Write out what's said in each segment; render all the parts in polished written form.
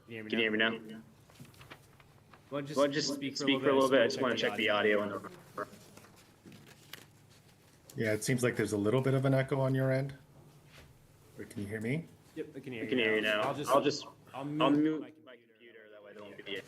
Can you hear me now? Well, Well, just speak for a little bit. I just want to check the audio and the. Yeah, it seems like there's a little bit of an echo on your end. Or can you hear me? Yep, I can hear I can hear you now. I'll mute my computer. That way there won't be.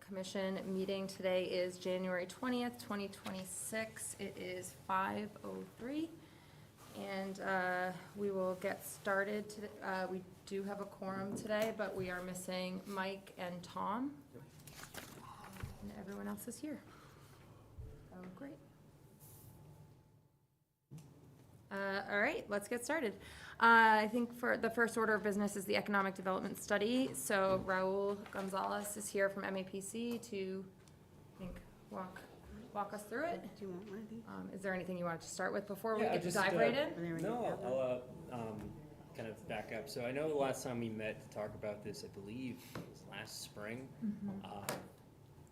Commission meeting today is January 20th, 2026. It is 5:03. And we will get started. We do have a quorum today, but we are missing Mike and Tom. And everyone else is here. Oh, great. All right, let's get started. I think for the first order of business is the economic development study. So Raul Gonzalez is here from MAPC to, I think, walk us through it. Do you want one of these? Is there anything you wanted to start with before we Yeah, get to just, dive right in? There we No, go. I'll kind of back up. So I know the last time we met to talk about this, I believe it was last spring.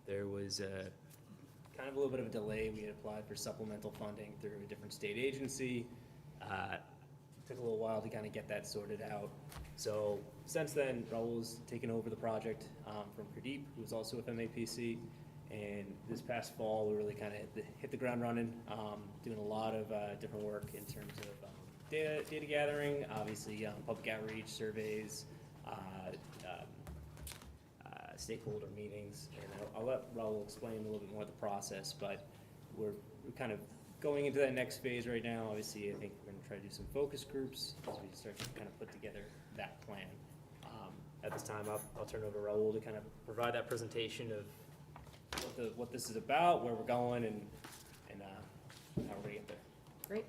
There was kind of a little bit of a delay. We had applied for supplemental funding through a different state agency. Took a little while to kind of get that sorted out. So since then, Raul's taken over the project from Pradeep, who was also with MAPC. And this past fall, we really kind of hit the ground running, doing a lot of different work in terms of data gathering, obviously public outreach, surveys, stakeholder meetings. And I'll let Raul explain a little bit more of the process, but we're kind of going into that next phase right now. Obviously, I think we're going to try to do some focus groups as we start to kind of put together that plan. At this time, I'll turn it over to Raul to kind of provide that presentation of what this is about, where we're going, and how we're gonna get there. Great.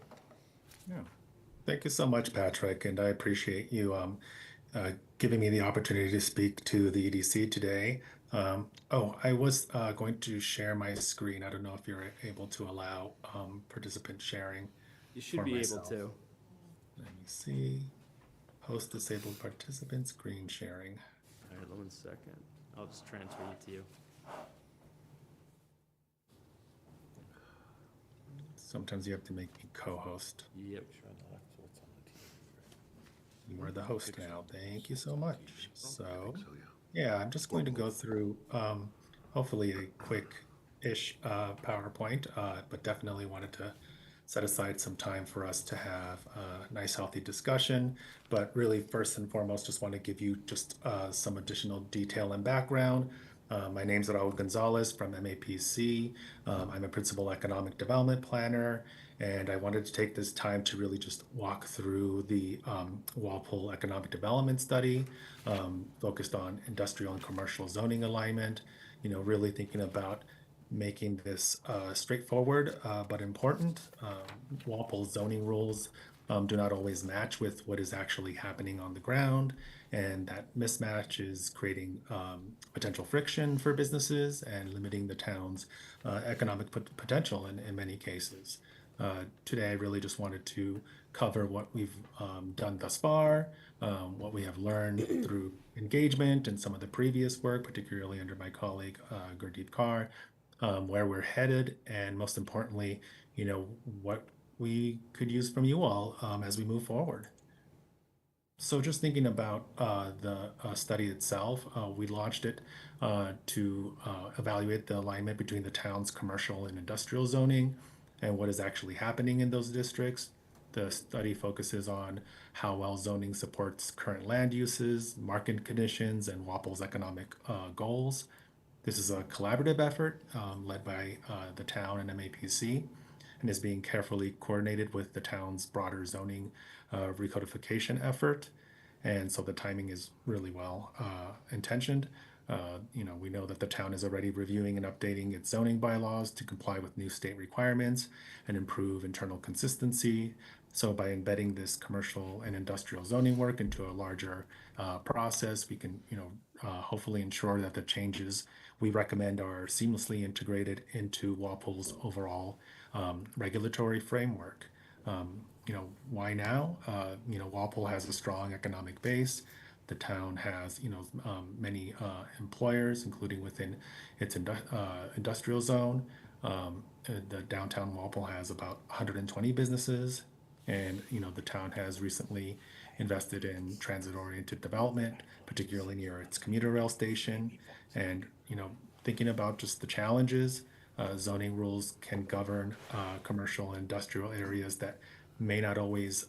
Yeah. Thank you so much, Patrick, and I appreciate you giving me the opportunity to speak to the EDC today. I was going to share my screen. I don't know if you're able to allow participant sharing. You should for be myself. able to. Let me see. Host disabled participant screen sharing. All right, 1 second. I'll just transfer you to you. Sometimes you have to make me co-host. Yep. You are the host now. Thank you so much. So, yeah, I'm just going to go through hopefully a quick-ish PowerPoint, but definitely wanted to set aside some time for us to have a nice, healthy discussion. But really, first and foremost, just want to give you just some additional detail and background. My name's Raul Gonzalez from MAPC. I'm a principal economic development planner, and I wanted to take this time to really just walk through the Walpole Economic Development Study, focused on industrial and commercial zoning alignment, really thinking about making this straightforward but important. Walpole zoning rules do not always match with what is actually happening on the ground, and that mismatch is creating potential friction for businesses and limiting the town's economic potential in many cases. Today, I really just wanted to cover what we've done thus far, what we have learned through engagement and some of the previous work, particularly under my colleague Gurdeep Kaur, where we're headed, and most importantly, what we could use from you all as we move forward. So just thinking about the study itself, we launched it to evaluate the alignment between the town's commercial and industrial zoning and what is actually happening in those districts. The study focuses on how well zoning supports current land uses, market conditions, and Walpole's economic goals. This is a collaborative effort led by the town and MAPC, and is being carefully coordinated with the town's broader zoning recodification effort. And so the timing is really well intentioned. We know that the town is already reviewing and updating its zoning bylaws to comply with new state requirements and improve internal consistency. So by embedding this commercial and industrial zoning work into a larger process, we can, hopefully ensure that the changes we recommend are seamlessly integrated into Walpole's overall regulatory framework. Why now? Walpole has a strong economic base. the town has, many employers, including within its industrial zone. The downtown Walpole has about 120 businesses, and the town has recently invested in transit-oriented development, particularly near its commuter rail station. And thinking about just the challenges, zoning rules can govern commercial and industrial areas that may not always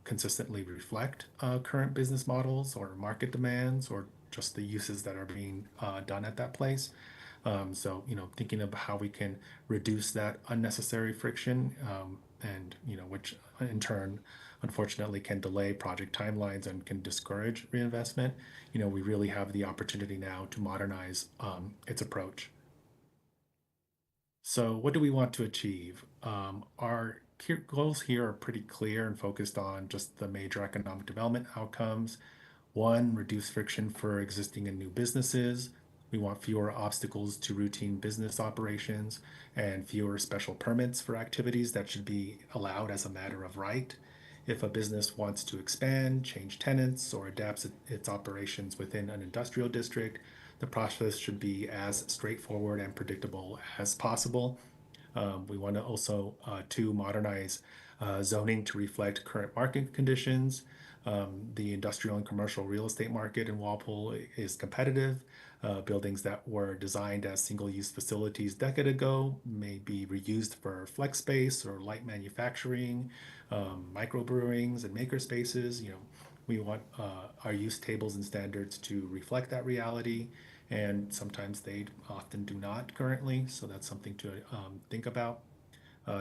consistently reflect current business models or market demands or just the uses that are being done at that place. So, thinking of how we can reduce that unnecessary friction, and, which in turn, unfortunately, can delay project timelines and can discourage reinvestment. We really have the opportunity now to modernize its approach. So, what do we want to achieve? Our goals here are pretty clear and focused on just the major economic development outcomes. One, reduce friction for existing and new businesses. We want fewer obstacles to routine business operations and fewer special permits for activities that should be allowed as a matter of right. If a business wants to expand, change tenants, or adapts its operations within an industrial district, the process should be as straightforward and predictable as possible. We want to also to modernize zoning to reflect current market conditions. The industrial and commercial real estate market in Walpole is competitive. Buildings that were designed as single-use facilities a decade ago may be reused for flex space or light manufacturing, microbrewings and maker spaces. We want our use tables and standards to reflect that reality, and sometimes they often do not currently, so that's something to think about.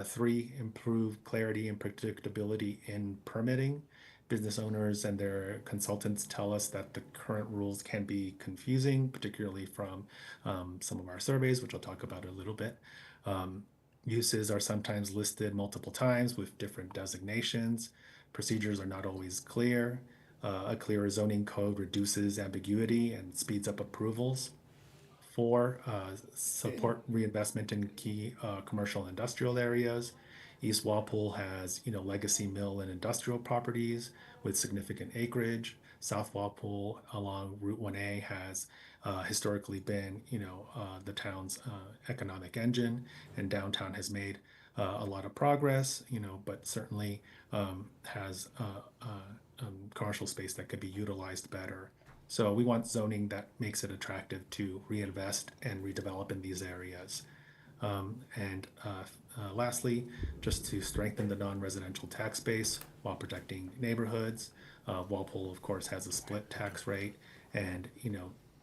3, improve clarity and predictability in permitting. Business owners and their consultants tell us that the current rules can be confusing, particularly from some of our surveys, which I'll talk about a little bit. Uses are sometimes listed multiple times with different designations. Procedures are not always clear. A clearer zoning code reduces ambiguity and speeds up approvals. 4, support reinvestment in key commercial and industrial areas. East Walpole has, legacy mill and industrial properties with significant acreage. South Walpole along Route 1A has historically been, the town's economic engine, and downtown has made a lot of progress, but certainly has commercial space that could be utilized better. So we want zoning that makes it attractive to reinvest and redevelop in these areas. Lastly, just to strengthen the non-residential tax base while protecting neighborhoods. Walpole, of course, has a split tax rate, and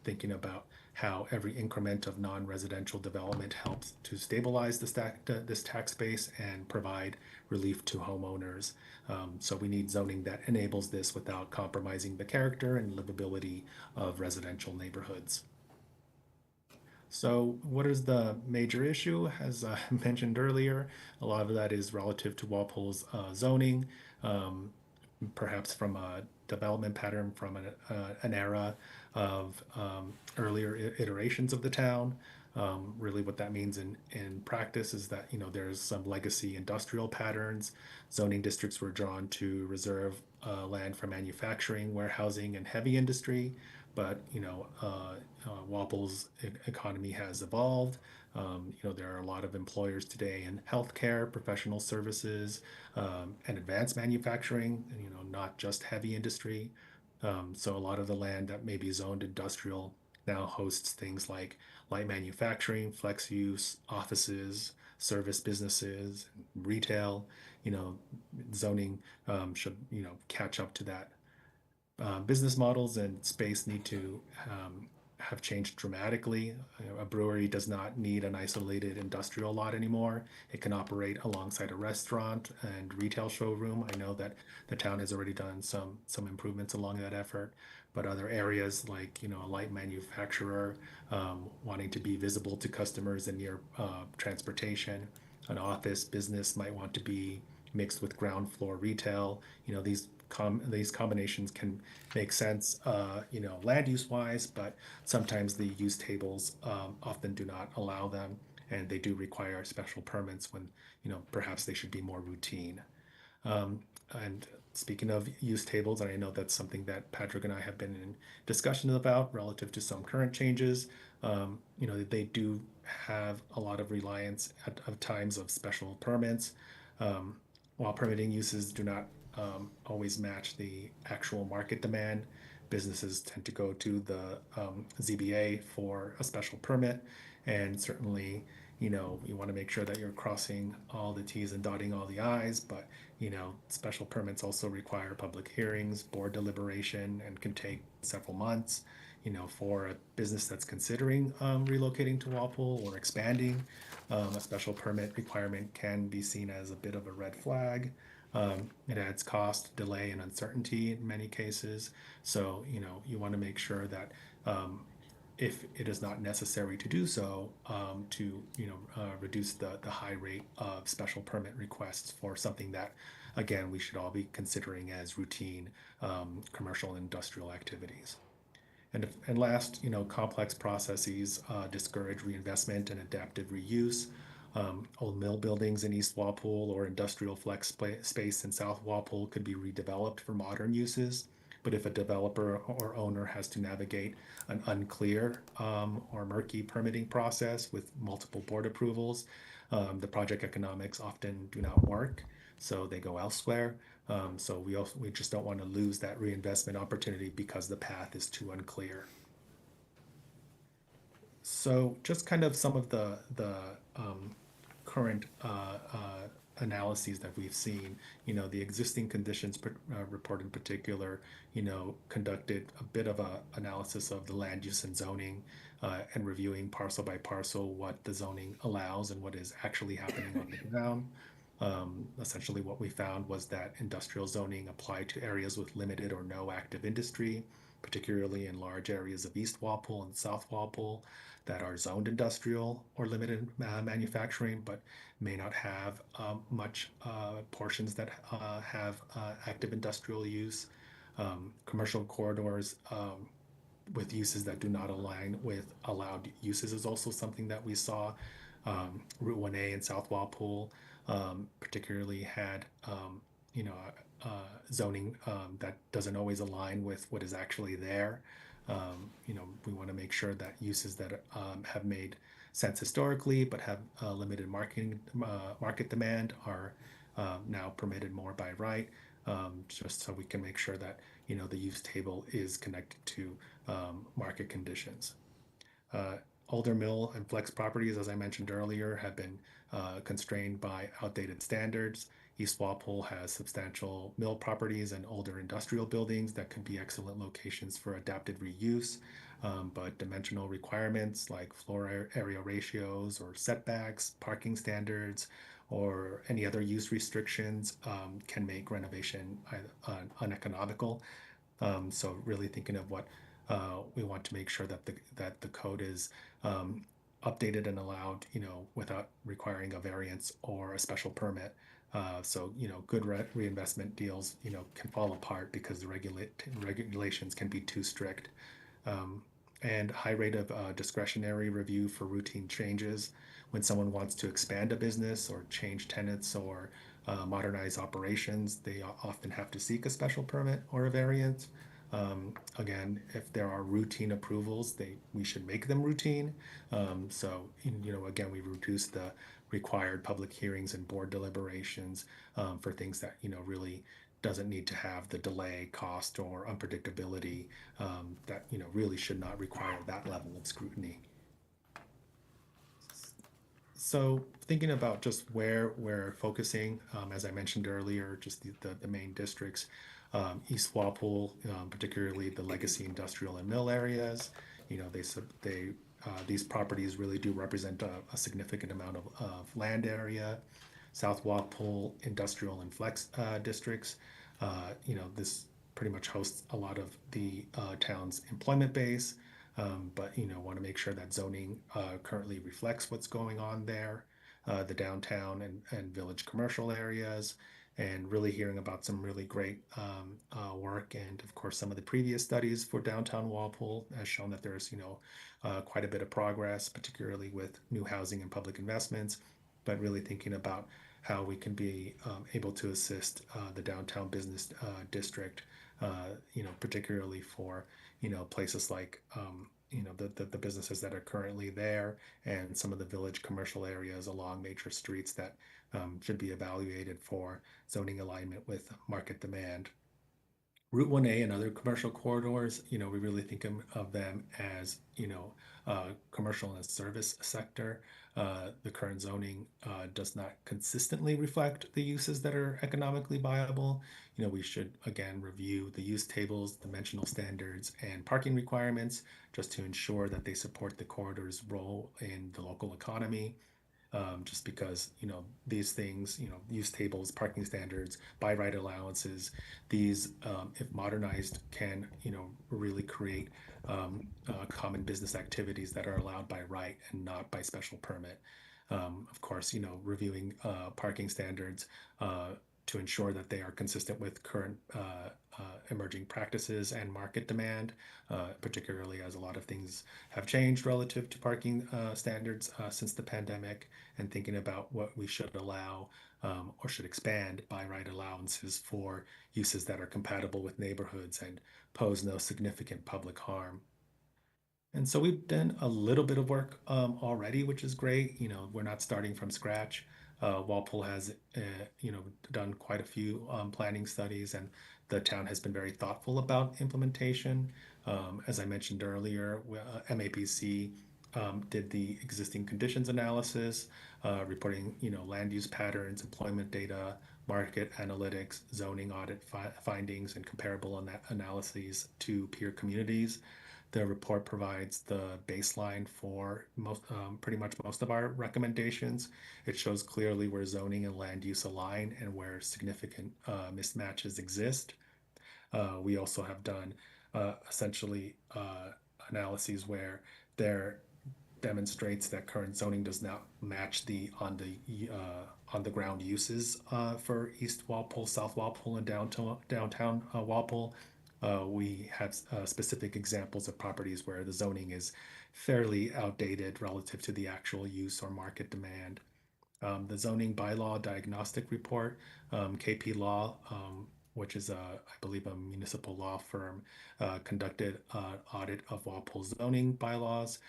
thinking about how every increment of non-residential development helps to stabilize this tax base and provide relief to homeowners. So we need zoning that enables this without compromising the character and livability of residential neighborhoods. So what is the major issue? As I mentioned earlier, a lot of that is relative to Walpole's zoning, perhaps from a development pattern from an era of earlier iterations of the town. Really what that means in practice is that, there's some legacy industrial patterns. Zoning districts were drawn to reserve land for manufacturing, warehousing, and heavy industry. But, Walpole's economy has evolved. There are a lot of employers today in healthcare, professional services, and advanced manufacturing, and, not just heavy industry. So a lot of the land that may be zoned industrial now hosts things like light manufacturing, flex use, offices, service businesses, retail. Zoning should, catch up to that. Business models and space need to have changed dramatically. A brewery does not need an isolated industrial lot anymore. It can operate alongside a restaurant and retail showroom. I know that the town has already done some improvements along that effort, but other areas like, a light manufacturer wanting to be visible to customers and near transportation, an office business might want to be mixed with ground floor retail. These combinations can make sense, land use wise, but sometimes the use tables often do not allow them, and they do require special permits when, perhaps they should be more routine. and speaking of use tables, and I know that's something that Patrick and I have been in discussion about relative to some current changes. They do have a lot of reliance at times of special permits, um, while permitting uses do not always match the actual market demand. Businesses tend to go to the ZBA for a special permit, and certainly, you want to make sure that you're crossing all the T's and dotting all the I's, but special permits also require public hearings, board deliberation, and can take several months. For a business that's considering relocating to Walpole or expanding, a special permit requirement can be seen as a bit of a red flag. It adds cost, delay, and uncertainty in many cases. So, you want to make sure that if it is not necessary to do so, to reduce the high rate of special permit requests for something that, again, we should all be considering as routine commercial and industrial activities. And last, complex processes discourage reinvestment and adaptive reuse. Old mill buildings in East Walpole or industrial flex space in South Walpole could be redeveloped for modern uses. But if a developer or owner has to navigate an unclear or murky permitting process with multiple board approvals, the project economics often do not work, so they go elsewhere. So we just don't want to lose that reinvestment opportunity because the path is too unclear. So just kind of some of the current analyses that we've seen, the existing conditions report in particular, conducted a bit of a analysis of the land use and zoning, and reviewing parcel by parcel what the zoning allows and what is actually happening on the ground. Essentially what we found was that industrial zoning applied to areas with limited or no active industry, particularly in large areas of East Walpole and South Walpole that are zoned industrial or limited manufacturing, but may not have much portions that have active industrial use. Commercial corridors with uses that do not align with allowed uses is also something that we saw. Route 1A in South Walpole particularly had zoning that doesn't always align with what is actually there. We want to make sure that uses that have made sense historically but have limited market demand are now permitted more by right, just so we can make sure that the use table is connected to market conditions. Older mill and flex properties, as I mentioned earlier, have been constrained by outdated standards. East Walpole has substantial mill properties and older industrial buildings that could be excellent locations for adaptive reuse, but dimensional requirements like floor area ratios or setbacks, parking standards, or any other use restrictions can make renovation uneconomical. So really thinking of what we want to make sure that the code is updated and allowed, without requiring a variance or a special permit. So good reinvestment deals, can fall apart because the regulations can be too strict. And high rate of discretionary review for routine changes. When someone wants to expand a business or change tenants or modernize operations, they often have to seek a special permit or a variance. Again, if there are routine approvals, we should make them routine. So, again, we reduce the required public hearings and board deliberations for things that, really doesn't need to have the delay, cost, or unpredictability that, really should not require that level of scrutiny. So thinking about just where we're focusing, as I mentioned earlier, just the main districts, East Walpole, particularly the legacy industrial and mill areas, these properties really do represent a significant amount of land area. South Walpole industrial and flex districts, this pretty much hosts a lot of the town's employment base, but want to make sure that zoning currently reflects what's going on there. The downtown and village commercial areas, and really hearing about some really great work, and of course some of the previous studies for downtown Walpole has shown that there's quite a bit of progress, particularly with new housing and public investments, but really thinking about how we can be able to assist the downtown business district, particularly for, places like, the businesses that are currently there and some of the village commercial areas along major streets that should be evaluated for zoning alignment with market demand. Route 1A and other commercial corridors, we really think of them as, commercial and service sector. The current zoning does not consistently reflect the uses that are economically viable. We should again review the use tables, dimensional standards, and parking requirements just to ensure that they support the corridor's role in the local economy. Just because these things, use tables, parking standards, by right allowances, these, if modernized, can really create common business activities that are allowed by right and not by special permit. Of course, reviewing parking standards to ensure that they are consistent with current emerging practices and market demand, particularly as a lot of things have changed relative to parking standards since the pandemic, and thinking about what we should allow or should expand by right allowances for uses that are compatible with neighborhoods and pose no significant public harm. And so we've done a little bit of work already, which is great. We're not starting from scratch. Walpole has, done quite a few planning studies, and the town has been very thoughtful about implementation. As I mentioned earlier, MAPC did the existing conditions analysis, reporting, land use patterns, employment data, market analytics, zoning audit findings, and comparable analyses to peer communities. The report provides the baseline for pretty much most of our recommendations. It shows clearly where zoning and land use align and where significant mismatches exist. We also have done essentially analyses where there demonstrates that current zoning does not match the on the ground uses for East Walpole, South Walpole, and downtown Walpole. We have specific examples of properties where the zoning is fairly outdated relative to the actual use or market demand. The zoning bylaw diagnostic report, KP Law, which is, I believe, a municipal law firm, conducted an audit of Walpole zoning bylaws,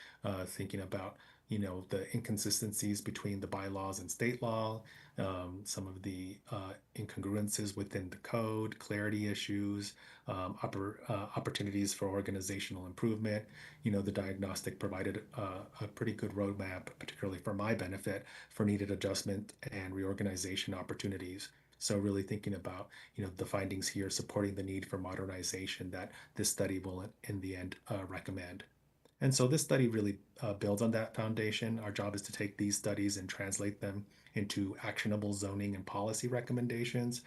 thinking about the inconsistencies between the bylaws and state law, some of the incongruences within the code, clarity issues, opportunities for organizational improvement. The diagnostic provided a pretty good roadmap, particularly for my benefit, for needed adjustment and reorganization opportunities. So really thinking about, the findings here supporting the need for modernization that this study will in the end recommend. And so this study really builds on that foundation. Our job is to take these studies and translate them into actionable zoning and policy recommendations.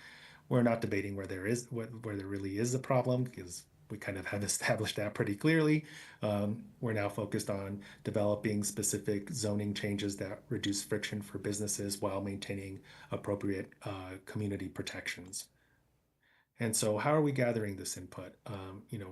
We're not debating where there really is a problem, because we kind of have established that pretty clearly. We're now focused on developing specific zoning changes that reduce friction for businesses while maintaining appropriate community protections. And so how are we gathering this input?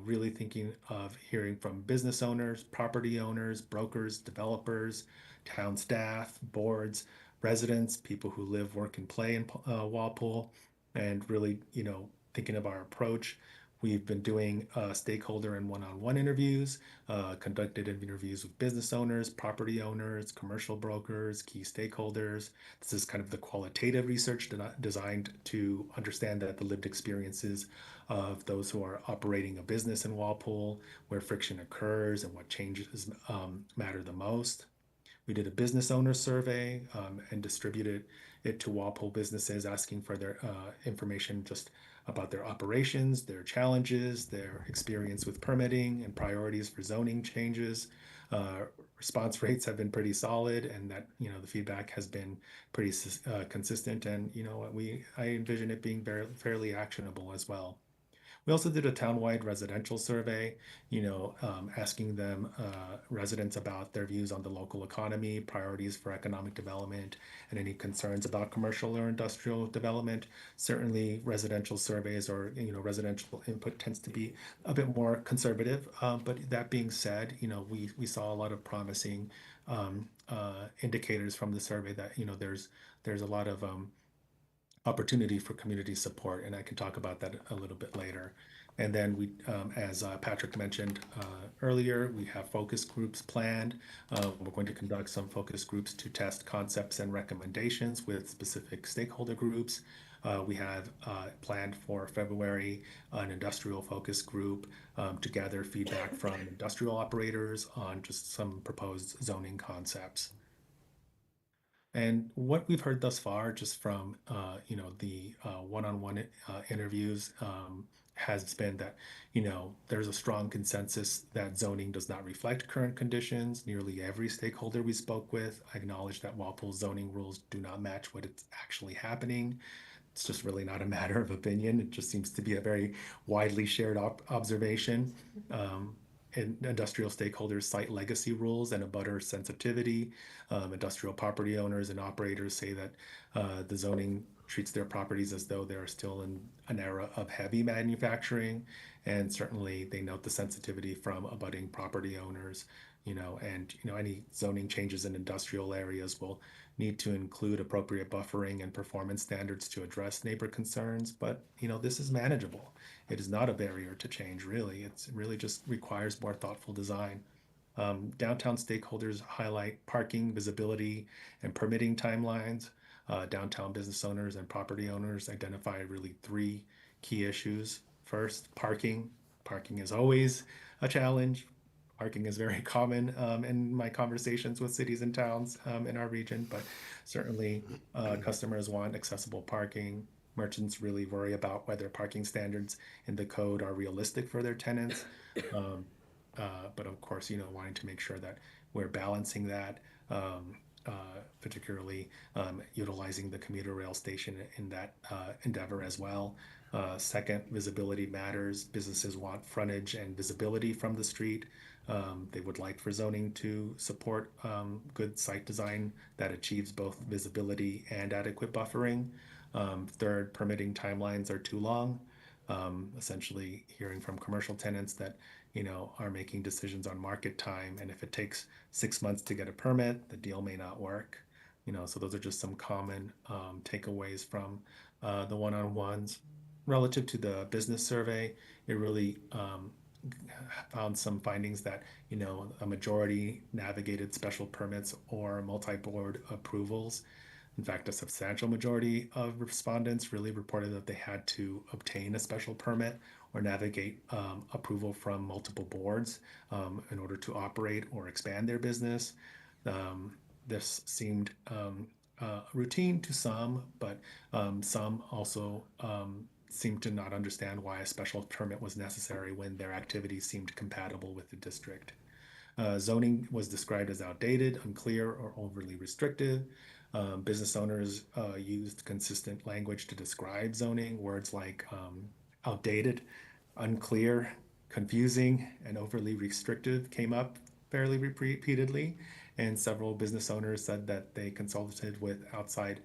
Really thinking of hearing from business owners, property owners, brokers, developers, town staff, boards, residents, people who live, work, and play in Walpole, and really, thinking of our approach. We've been doing stakeholder and one-on-one interviews, conducted interviews with business owners, property owners, commercial brokers, key stakeholders. This is kind of the qualitative research designed to understand that the lived experiences of those who are operating a business in Walpole, where friction occurs and what changes matter the most. We did a business owner survey and distributed it to Walpole businesses, asking for their information just about their operations, their challenges, their experience with permitting, and priorities for zoning changes. Response rates have been pretty solid, and that the feedback has been pretty consistent, and I envision it being fairly actionable as well. We also did a townwide residential survey, asking them, residents, about their views on the local economy, priorities for economic development, and any concerns about commercial or industrial development. Certainly residential surveys or, residential input tends to be a bit more conservative. But that being said, we saw a lot of promising indicators from the survey that, there's a lot of opportunity for community support, and I can talk about that a little bit later. And then we, as Patrick mentioned earlier, we have focus groups planned. We're going to conduct some focus groups to test concepts and recommendations with specific stakeholder groups. We have planned for February an industrial focus group to gather feedback from industrial operators on just some proposed zoning concepts. And what we've heard thus far, just from the one-on-one interviews, has been that there's a strong consensus that zoning does not reflect current conditions. Nearly every stakeholder we spoke with acknowledged that Walpole's zoning rules do not match what it's actually happening. It's just really not a matter of opinion. It just seems to be a very widely shared observation. And industrial stakeholders cite legacy rules and abutter sensitivity. Industrial property owners and operators say that the zoning treats their properties as though they're still in an era of heavy manufacturing. And certainly they note the sensitivity from abutting property owners, and any zoning changes in industrial areas will need to include appropriate buffering and performance standards to address neighbor concerns. But this is manageable. It is not a barrier to change, really. It really just requires more thoughtful design. Downtown stakeholders highlight parking, visibility, and permitting timelines. Downtown business owners and property owners identify really three key issues. First, parking. Parking is always a challenge. Parking is very common in my conversations with cities and towns in our region, but certainly customers want accessible parking. Merchants really worry about whether parking standards in the code are realistic for their tenants. But of course, wanting to make sure that we're balancing that, particularly utilizing the commuter rail station in that endeavor as well. Second, visibility matters. Businesses want frontage and visibility from the street. They would like for zoning to support good site design that achieves both visibility and adequate buffering. Third, permitting timelines are too long. Essentially hearing from commercial tenants that are making decisions on market time, and if it takes 6 months to get a permit, the deal may not work. So those are just some common takeaways from the one-on-ones. Relative to the business survey, it really found some findings that a majority navigated special permits or multi-board approvals. In fact, a substantial majority of respondents really reported that they had to obtain a special permit or navigate approval from multiple boards in order to operate or expand their business. This seemed routine to some, but some also seemed to not understand why a special permit was necessary when their activities seemed compatible with the district. Zoning was described as outdated, unclear, or overly restrictive. Business owners used consistent language to describe zoning. Words like outdated, unclear, confusing, and overly restrictive came up fairly repeatedly. And several business owners said that they consulted with outside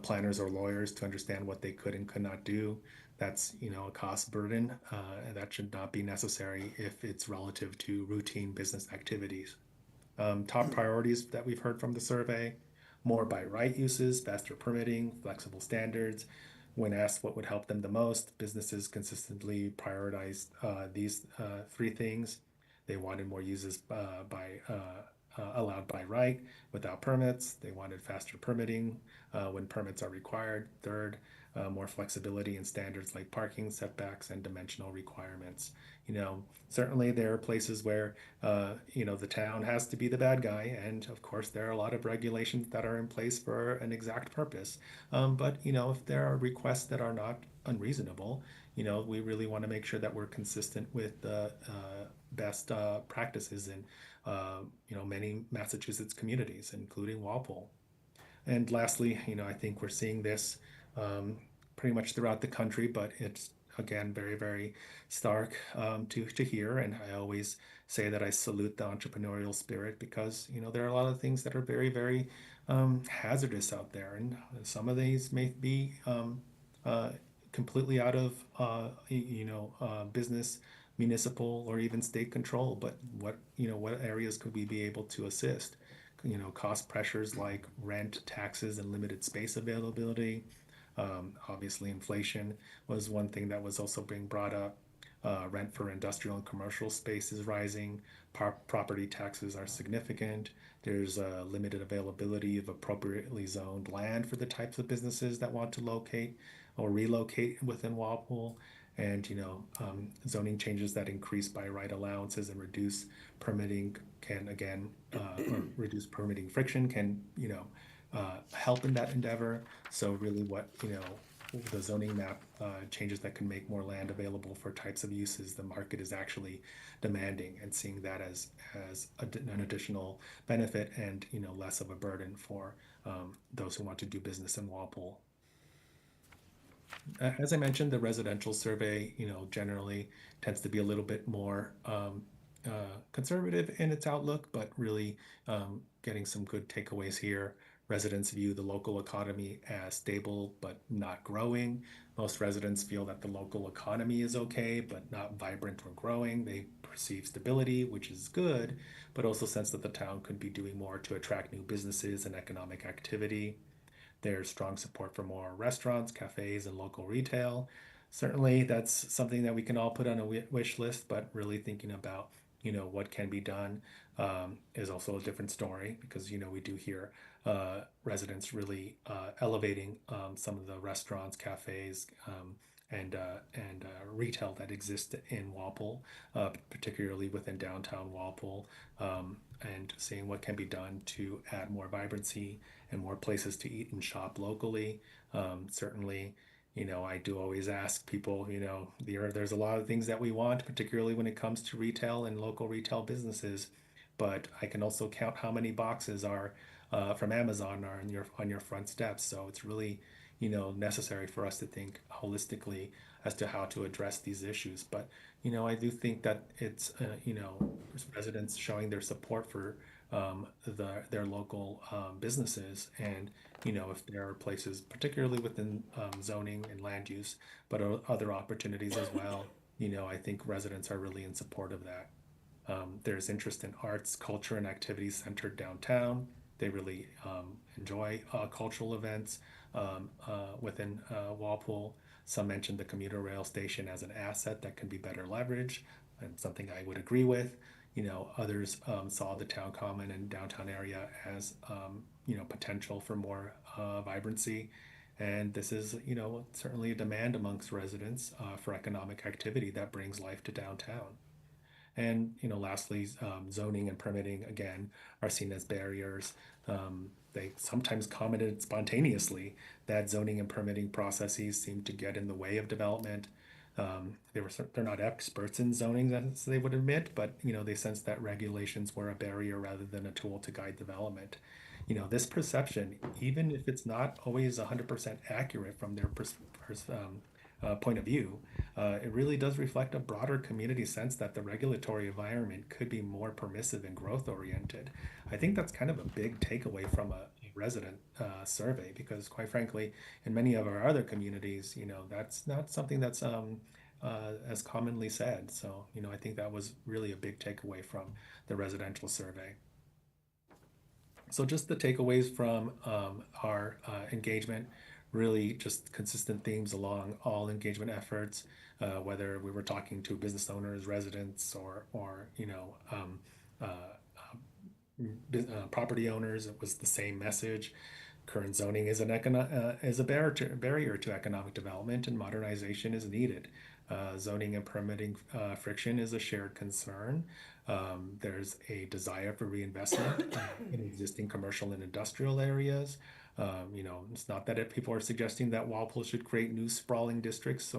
planners or lawyers to understand what they could and could not do. That's a cost burden, and that should not be necessary if it's relative to routine business activities. Top priorities that we've heard from the survey: more by right uses, faster permitting, flexible standards. When asked what would help them the most, businesses consistently prioritized these three things. They wanted more uses allowed by right without permits. They wanted faster permitting when permits are required. Third, more flexibility in standards like parking, setbacks, and dimensional requirements. Certainly there are places where, the town has to be the bad guy. And of course, there are a lot of regulations that are in place for an exact purpose. But, if there are requests that are not unreasonable, we really want to make sure that we're consistent with the best practices in, many Massachusetts communities, including Walpole. And lastly, I think we're seeing this pretty much throughout the country, but it's again very, very stark to hear. And I always say that I salute the entrepreneurial spirit because there are a lot of things that are very, very hazardous out there, and some of these may be completely out of business, municipal, or even state control. But what areas could we be able to assist? Cost pressures like rent, taxes, and limited space availability. Obviously, inflation was one thing that was also being brought up. Rent for industrial and commercial space is rising. Property taxes are significant. There's a limited availability of appropriately zoned land for the types of businesses that want to locate or relocate within Walpole. And zoning changes that increase by right allowances and reduce permitting can again or reduce permitting friction can help in that endeavor. So really, what the zoning map changes that can make more land available for types of uses the market is actually demanding, and seeing that as an additional benefit and less of a burden for those who want to do business in Walpole. As I mentioned, the residential survey, generally tends to be a little bit more conservative in its outlook, but really getting some good takeaways here. Residents view the local economy as stable but not growing. Most residents feel that the local economy is okay but not vibrant or growing. They perceive stability, which is good, but also sense that the town could be doing more to attract new businesses and economic activity. There's strong support for more restaurants, cafes, and local retail. Certainly, that's something that we can all put on a wish list, but really thinking about, what can be done is also a different story, because, we do hear residents really elevating some of the restaurants, cafes, and retail that exist in Walpole, particularly within downtown Walpole, and seeing what can be done to add more vibrancy and more places to eat and shop locally. Certainly, I do always ask people, there's a lot of things that we want, particularly when it comes to retail and local retail businesses, but I can also count how many boxes are from Amazon are on your front steps. So it's really, necessary for us to think holistically as to how to address these issues. But I do think that it's residents showing their support for their local businesses, and if there are places, particularly within zoning and land use, but other opportunities as well. I think residents are really in support of that. There's interest in arts, culture, and activities centered downtown. They really enjoy cultural events within Walpole. Some mentioned the commuter rail station as an asset that can be better leveraged, and something I would agree with. Others saw the town common and downtown area as potential for more vibrancy. And this is, certainly a demand amongst residents for economic activity that brings life to downtown. And lastly, zoning and permitting again are seen as barriers. They sometimes commented spontaneously that zoning and permitting processes seem to get in the way of development. They're not experts in zoning, as they would admit, but they sense that regulations were a barrier rather than a tool to guide development. This perception, even if it's not always 100% accurate from their point of view, it really does reflect a broader community sense that the regulatory environment could be more permissive and growth oriented. I think that's kind of a big takeaway from a resident survey, because quite frankly, in many of our other communities, that's not something that's as commonly said. So, I think that was really a big takeaway from the residential survey. So just the takeaways from our engagement, really just consistent themes along all engagement efforts, whether we were talking to business owners, residents, or property owners. It was the same message. Current zoning is a barrier to economic development, and modernization is needed. Zoning and permitting friction is a shared concern. There's a desire for reinvestment in existing commercial and industrial areas. It's not that people are suggesting that Walpole should create new sprawling districts,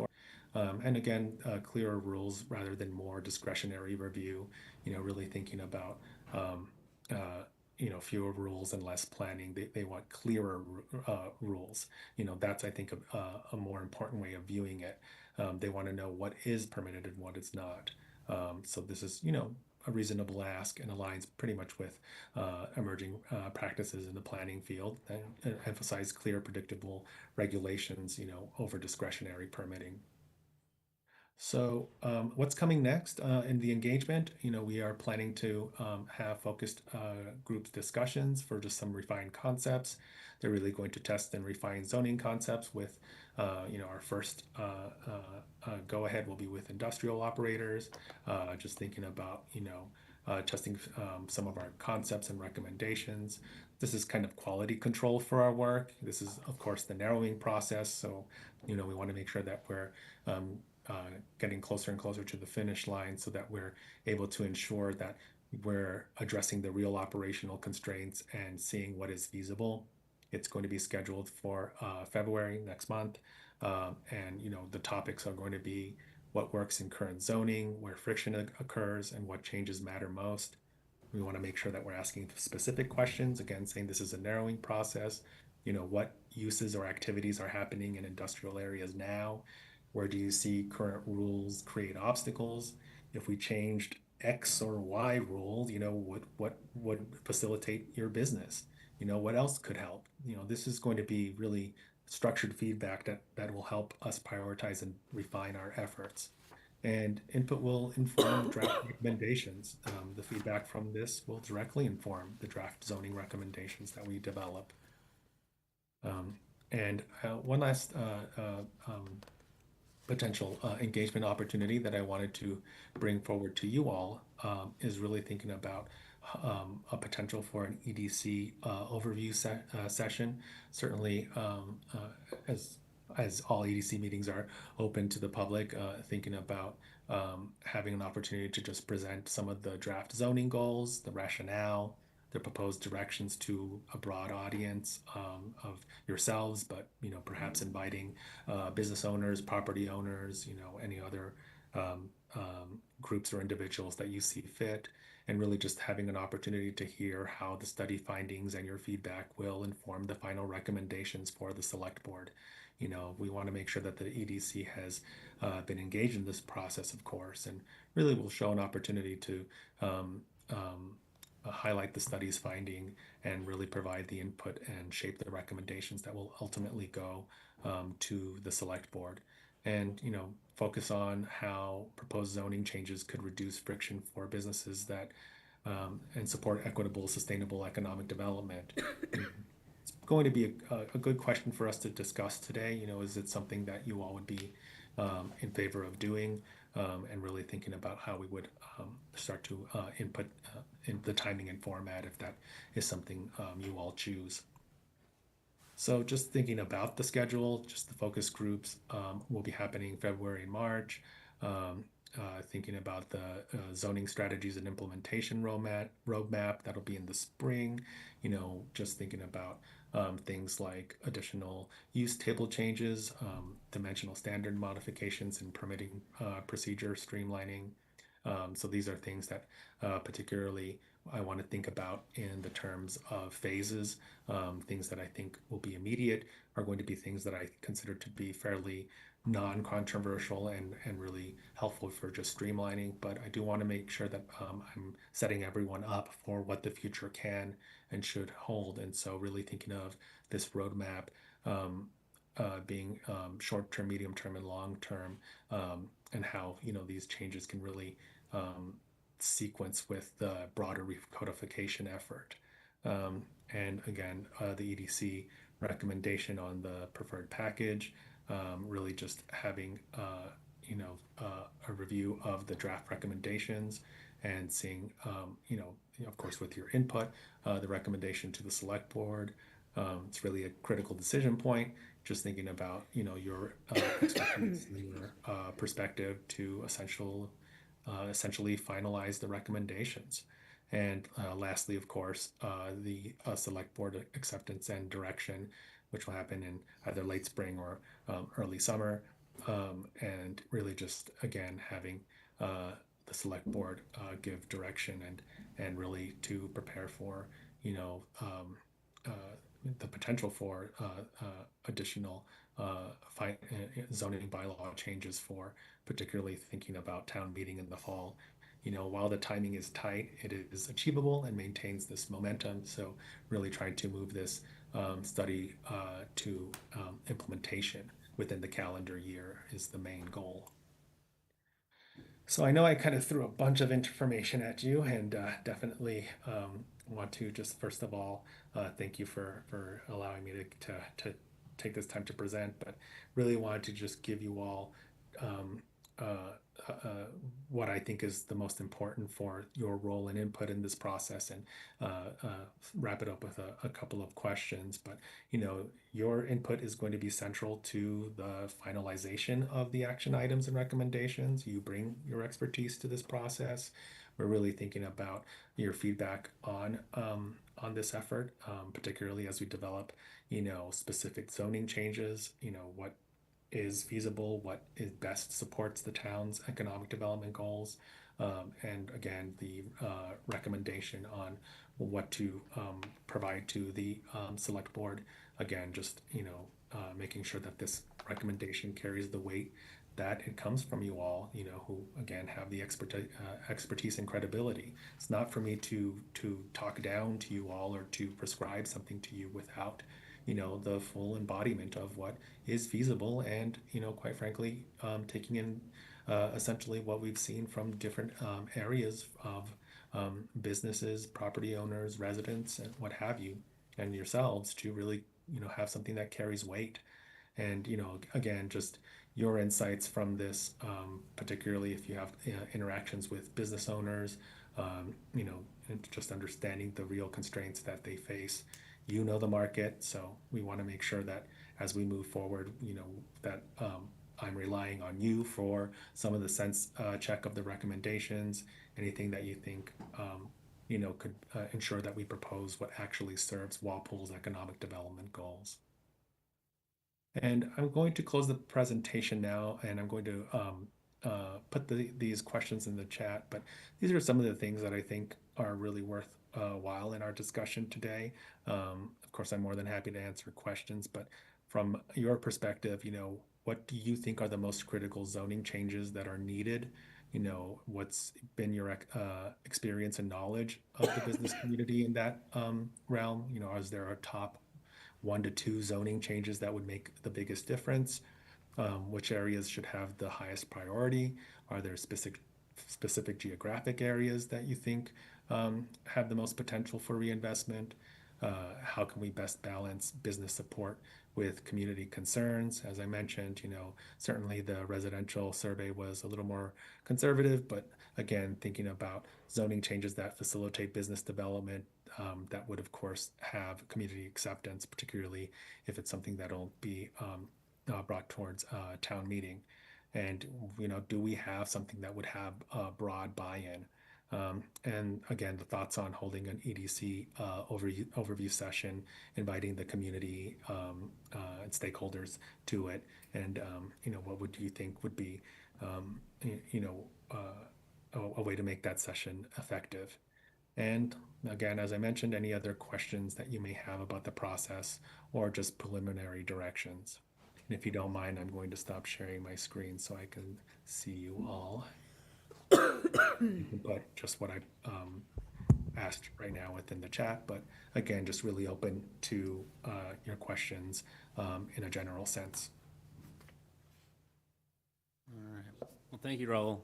and again, clearer rules rather than more discretionary review. Really thinking about fewer rules and less planning. They want clearer rules. That's, I think, a more important way of viewing it. They want to know what is permitted and what is not. So this is, a reasonable ask, and aligns pretty much with emerging practices in the planning field, and emphasize clear, predictable regulations, over discretionary permitting. So what's coming next in the engagement? We are planning to have focused group discussions for just some refined concepts. They're really going to test and refine zoning concepts with, our first go ahead will be with industrial operators, just thinking about, testing some of our concepts and recommendations. This is kind of quality control for our work. This is, of course, the narrowing process. So, we want to make sure that we're um, getting closer and closer to the finish line so that we're able to ensure that we're addressing the real operational constraints and seeing what is feasible. It's going to be scheduled for February next month. And, the topics are going to be what works in current zoning, where friction occurs, and what changes matter most. We want to make sure that we're asking specific questions, again, saying this is a narrowing process. What uses or activities are happening in industrial areas now? Where do you see current rules create obstacles? If we changed X or Y rule, what would facilitate your business? What else could help? This is going to be really structured feedback that will help us prioritize and refine our efforts. And input will inform draft recommendations. The feedback from this will directly inform the draft zoning recommendations that we develop. And one last potential engagement opportunity that I wanted to bring forward to you all is really thinking about a potential for an EDC overview session. Certainly, as all EDC meetings are open to the public, thinking about having an opportunity to just present some of the draft zoning goals, the rationale, the proposed directions to a broad audience of yourselves, but perhaps inviting business owners, property owners, any other groups or individuals that you see fit, and really just having an opportunity to hear how the study findings and your feedback will inform the final recommendations for the select board. We want to make sure that the EDC has been engaged in this process, of course, and really will show an opportunity to highlight the study's finding and really provide the input and shape the recommendations that will ultimately go to the select board, and focus on how proposed zoning changes could reduce friction for businesses that and support equitable, sustainable economic development. It's going to be a good question for us to discuss today. Is it something that you all would be in favor of doing, and really thinking about how we would start to input in the timing and format if that is something you all choose. So just thinking about the schedule, just the focus groups will be happening February and March. Thinking about the zoning strategies and implementation roadmap that'll be in the spring. Just thinking about things like additional use table changes, dimensional standard modifications, and permitting procedure streamlining. So these are things that particularly I want to think about in the terms of phases. Things that I think will be immediate are going to be things that I consider to be fairly non-controversial and really helpful for just streamlining. But I do want to make sure that I'm setting everyone up for what the future can and should hold. And so really thinking of this roadmap being short-term, medium-term, and long-term, and how these changes can really sequence with the broader recodification effort. And again, the EDC recommendation on the preferred package, really just having a review of the draft recommendations and seeing, of course, with your input, the recommendation to the select board. It's really a critical decision point. Just thinking about your expectations and your perspective to essentially finalize the recommendations. And lastly, of course, the select board acceptance and direction, which will happen in either late spring or early summer. And really just, again, having the select board give direction and really to prepare for, the potential for additional zoning bylaw changes for particularly thinking about town meeting in the fall. While the timing is tight, it is achievable and maintains this momentum. So really trying to move this study to implementation within the calendar year is the main goal. So I know I kind of threw a bunch of information at you, and definitely want to just first of all thank you for allowing me to take this time to present. But really wanted to just give you all um, uh, what I think is the most important for your role and input in this process, and wrap it up with a couple of questions. But your input is going to be central to the finalization of the action items and recommendations. You bring your expertise to this process. We're really thinking about your feedback on this effort, particularly as we develop, specific zoning changes. What is feasible, what is best supports the town's economic development goals, and again, the recommendation on what to provide to the select board. Again, just making sure that this recommendation carries the weight that it comes from you all, who again have the expertise and credibility. It's not for me to talk down to you all or to prescribe something to you without the full embodiment of what is feasible, and quite frankly, taking in essentially what we've seen from different areas of businesses, property owners, residents, and what have you, and yourselves, to really have something that carries weight. And again, just your insights from this, particularly if you have interactions with business owners, and just understanding the real constraints that they face. The market, so we want to make sure that as we move forward, that I'm relying on you for some of the sense check of the recommendations, anything that you think could ensure that we propose what actually serves Walpole's economic development goals. And I'm going to close the presentation now, and I'm going to put these questions in the chat. But these are some of the things that I think are really worth while in our discussion today. Of course, I'm more than happy to answer questions, but from your perspective, what do you think are the most critical zoning changes that are needed? What's been your experience and knowledge of the business community in that realm? Is there a top 1 to 2 zoning changes that would make the biggest difference? Which areas should have the highest priority? Are there specific geographic areas that you think have the most potential for reinvestment? How can we best balance business support with community concerns? As I mentioned, certainly the residential survey was a little more conservative, but again, thinking about zoning changes that facilitate business development, that would of course have community acceptance, particularly if it's something that'll be brought towards town meeting. And do we have something that would have broad buy-in? And again, the thoughts on holding an EDC overview session, inviting the community and stakeholders to it, and what would you think would be a way to make that session effective? And again, as I mentioned, any other questions that you may have about the process or just preliminary directions. And if you don't mind, I'm going to stop sharing my screen so I can see you all. You can put just what I asked right now within the chat, but again, just really open to your questions in a general sense. All right. Well, thank you, Raul.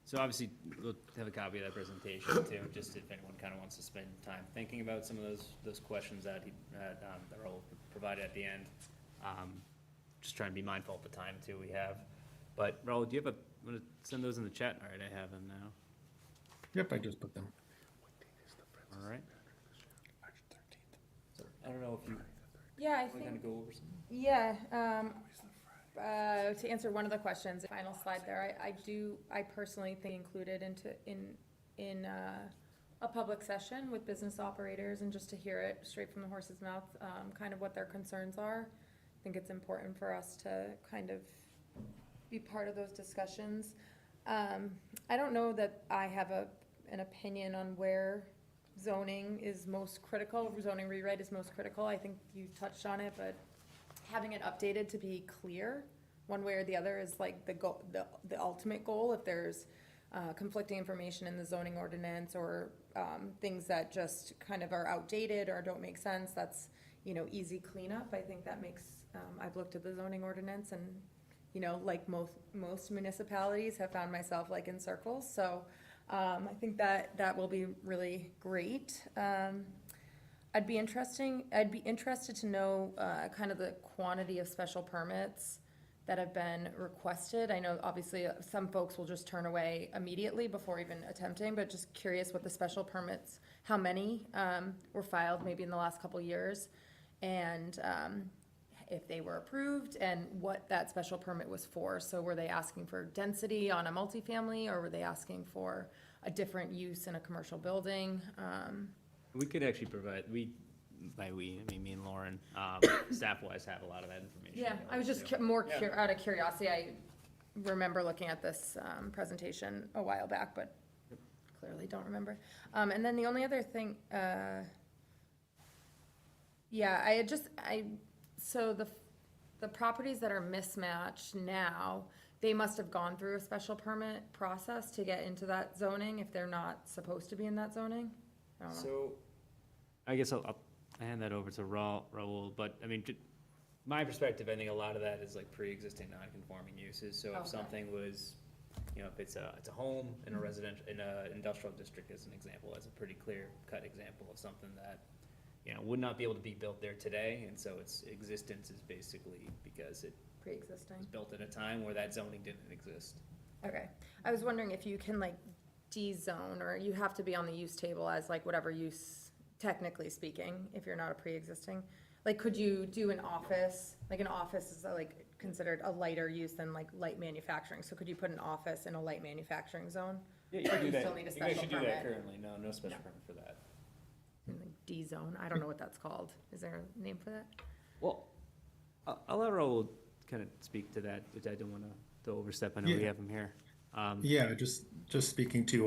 So obviously, we'll have a copy of that presentation too, just if anyone kind of wants to spend time thinking about some of those questions that that Raul provided at the end. Just trying to be mindful of the time too we have. But Raul, do you want to send those in the chat? All right, I have them now. Yep, I just put them. All right. So I don't know if you Yeah, I want to kind think, of go over some. yeah, to answer one of the questions, the final slide there, I personally think included in a public session with business operators, and just to hear it straight from the horse's mouth, kind of what their concerns are. I think it's important for us to kind of be part of those discussions. I don't know that I have an opinion on where zoning is most critical, zoning rewrite is most critical. I think you touched on it, but having it updated to be clear, one way or the other, is like the ultimate goal. If there's conflicting information in the zoning ordinance, or things that just kind of are outdated or don't make sense, that's easy cleanup. I think that makes, I've looked at the zoning ordinance, and you know, like most municipalities, have found myself like in circles. So I think that will be really great. I'd be interested to know kind of the quantity of special permits that have been requested. I know obviously some folks will just turn away immediately before even attempting, but just curious what the special permits, how many were filed maybe in the last couple years, and if they were approved and what that special permit was for. So were they asking for density on a multifamily, or were they asking for a different use in a commercial building? We could actually provide, by we, I mean me and Lauren, staff-wise have a lot of that information. Yeah, I was just out of curiosity. I remember looking at this presentation a while back, but clearly don't remember. And then the only other thing, so the properties that are mismatched now, they must have gone through a special permit process to get into that zoning if they're not supposed to be in that zoning? I don't know. So, I guess I'll hand that over to Raul, but I mean, my perspective, I think a lot of that is like pre-existing non-conforming uses. So if Okay. something was, you know, if it's a home in a residential, in a industrial district as an example, that's a pretty clear-cut example of something that, you know, would not be able to be built there today, and so its existence is basically because it Pre-existing. was built at a time where that zoning didn't exist. Okay, I was wondering if you can like D-zone, or you have to be on the use table as like whatever use, technically speaking, if you're not a pre-existing. Like, could you do an office, like an office is like considered a lighter use than like light manufacturing, so could you put an office in a light manufacturing zone? Yeah, you Or can you do that. still need a You special actually do permit? that currently. No special No. permit for that. In the D-zone, I don't know what that's called, is there a name for that? Well, I'll let Raul kind of speak to that, which I don't want to overstep. I know we Yeah. have him here. Yeah, just speaking to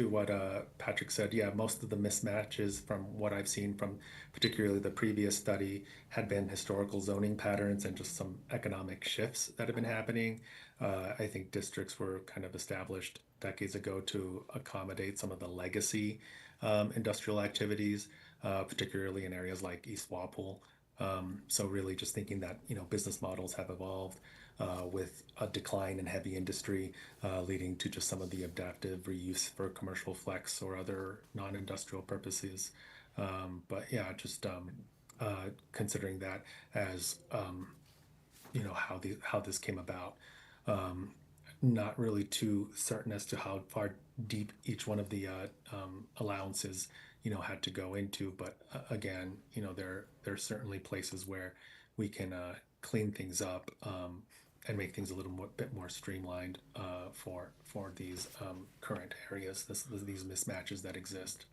what Patrick said. Yeah, most of the mismatches from what I've seen from particularly the previous study had been historical zoning patterns and just some economic shifts that have been happening. I think districts were kind of established decades ago to accommodate some of the legacy industrial activities, particularly in areas like East Walpole. So really just thinking that, you know, business models have evolved with a decline in heavy industry, leading to just some of the adaptive reuse for commercial flex or other non-industrial purposes. But yeah, just considering that as you know, how this came about. Not really too certain as to how far deep each one of the allowances, you know, had to go into. But again, you know, there are certainly places where we can clean things up and make things a little bit more streamlined for these current areas, these mismatches that exist.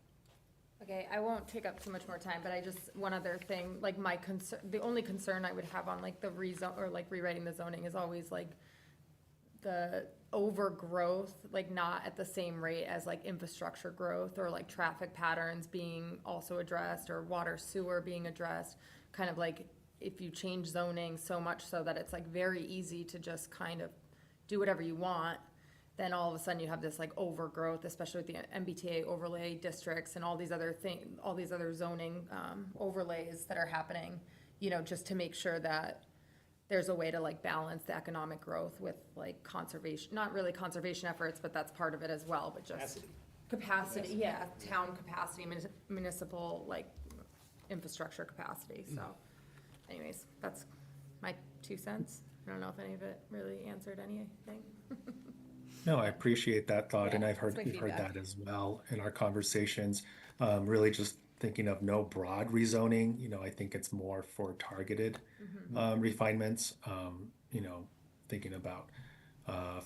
Okay, I won't take up too much more time, but one other thing, like my concern, the only concern I would have on like the rezone, or like rewriting the zoning is always like the overgrowth, like not at the same rate as like infrastructure growth, or like traffic patterns being also addressed, or water sewer being addressed. Kind of like if you change zoning so much so that it's like very easy to just kind of do whatever you want, then all of a sudden you have this like overgrowth, especially with the MBTA overlay districts and all these other zoning overlays that are happening, you know, just to make sure that there's a way to like balance the economic growth with like conservation, not really conservation efforts, but that's part of it as well, but just capacity, yeah, town capacity, municipal like infrastructure capacity. So anyways, that's my 2 cents. I don't know if any of it really answered anything. No, I appreciate that thought, Yeah, and that's my we've heard feedback. that as well in our conversations. Really, just thinking of no broad rezoning. You know, I think it's more for targeted refinements. You know, thinking about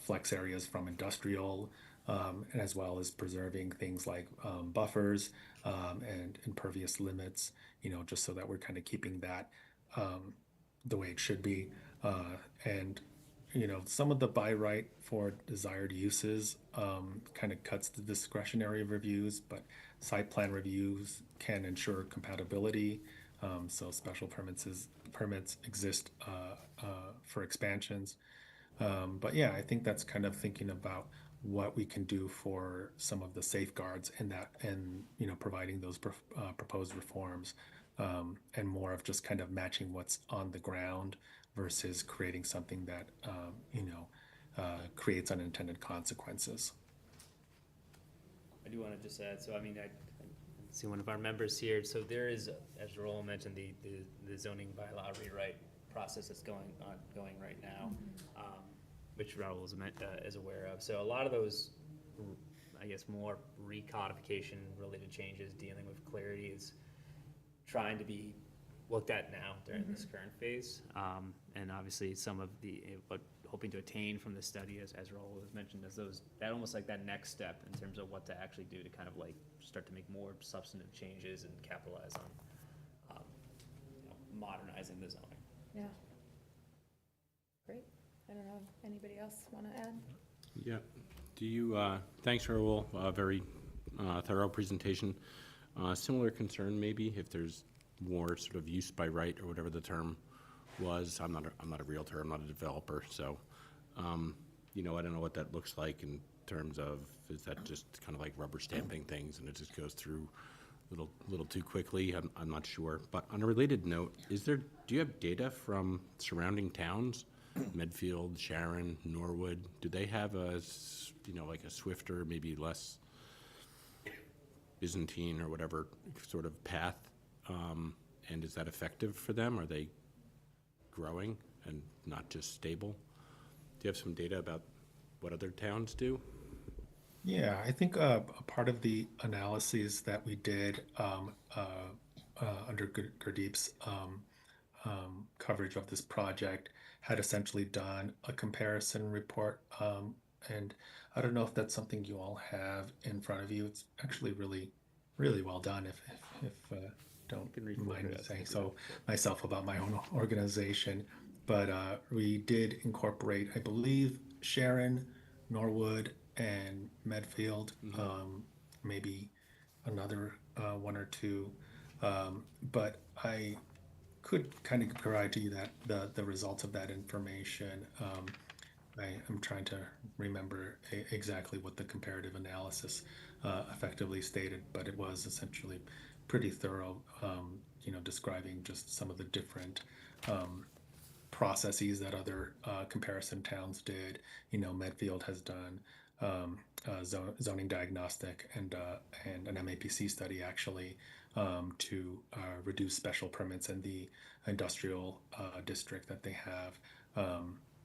flex areas from industrial, and as well as preserving things like buffers and impervious limits. You know, just so that we're kind of keeping that the way it should be, and you know, some of the by right for desired uses kind of cuts the discretionary reviews, but site plan reviews can ensure compatibility. So special permits exist for expansions. But yeah, I think that's kind of thinking about what we can do for some of the safeguards in that, and you know, providing those proposed reforms, and more of just kind of matching what's on the ground versus creating something that, creates unintended consequences. I do want to just add, so I mean, I see one of our members here, so there is, as Raul mentioned, the zoning bylaw rewrite process that's going right now, which Raul is aware of. So a lot of those, I guess, more recodification related changes dealing with clarity is trying to be looked at now during this current phase. And obviously some of what hoping to attain from the study, as Raul has mentioned, as that almost like that next step in terms of what to actually do to kind of like start to make more substantive changes and capitalize on modernizing the zoning. Yeah. Great. I don't know if anybody else want to add? Yeah. Do you, thanks, Raul, very thorough presentation. Similar concern maybe if there's more sort of use by right or whatever the term was. I'm not a realtor, I'm not a developer, so, I don't know what that looks like in terms of, is that just kind of like rubber stamping things and it just goes through a little too quickly? I'm not sure. But on a related note, do you have data from surrounding towns? Medfield, Sharon, Norwood, do they have like a swifter, maybe less Byzantine or whatever sort of path? And is that effective for them? Are they growing and not just stable? Do you have some data about what other towns do? Yeah, I think a part of the analyses that we did under Gurdeep's coverage of this project had essentially done a comparison report. And I don't know if that's something you all have in front of you. It's actually really, really well done, if don't mind me saying so myself about my own organization. But we did incorporate, I believe, Sharon, Norwood, and Medfield, maybe another one or two. But I could kind of provide to you the results of that information. I'm trying to remember exactly what the comparative analysis effectively stated, but it was essentially pretty thorough, describing just some of the different processes that other comparison towns did. Medfield has done zoning diagnostic and an MAPC study actually to reduce special permits in the industrial district that they have.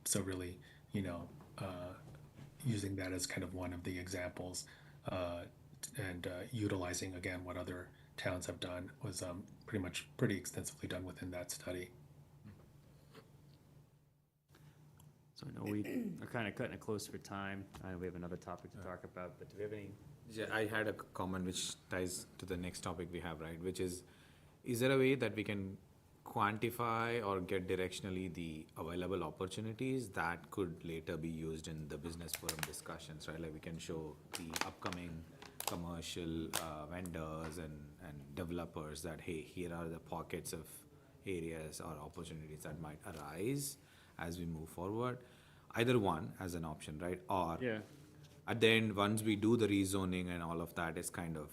So really, using that as kind of one of the examples and utilizing again what other towns have done was pretty extensively done within that study. So I know we are kind of cutting it close for time. We have another topic to talk about, but do we have any? Yeah, I had a comment which ties to the next topic we have, right? Which is there a way that we can quantify or get directionally the available opportunities that could later be used in the business forum discussions, right? Like we can show the upcoming commercial vendors and developers that, hey, here are the pockets of areas or opportunities that might arise as we move forward. Either one as an option, right? Or at the end, once we do the rezoning and all of that is kind of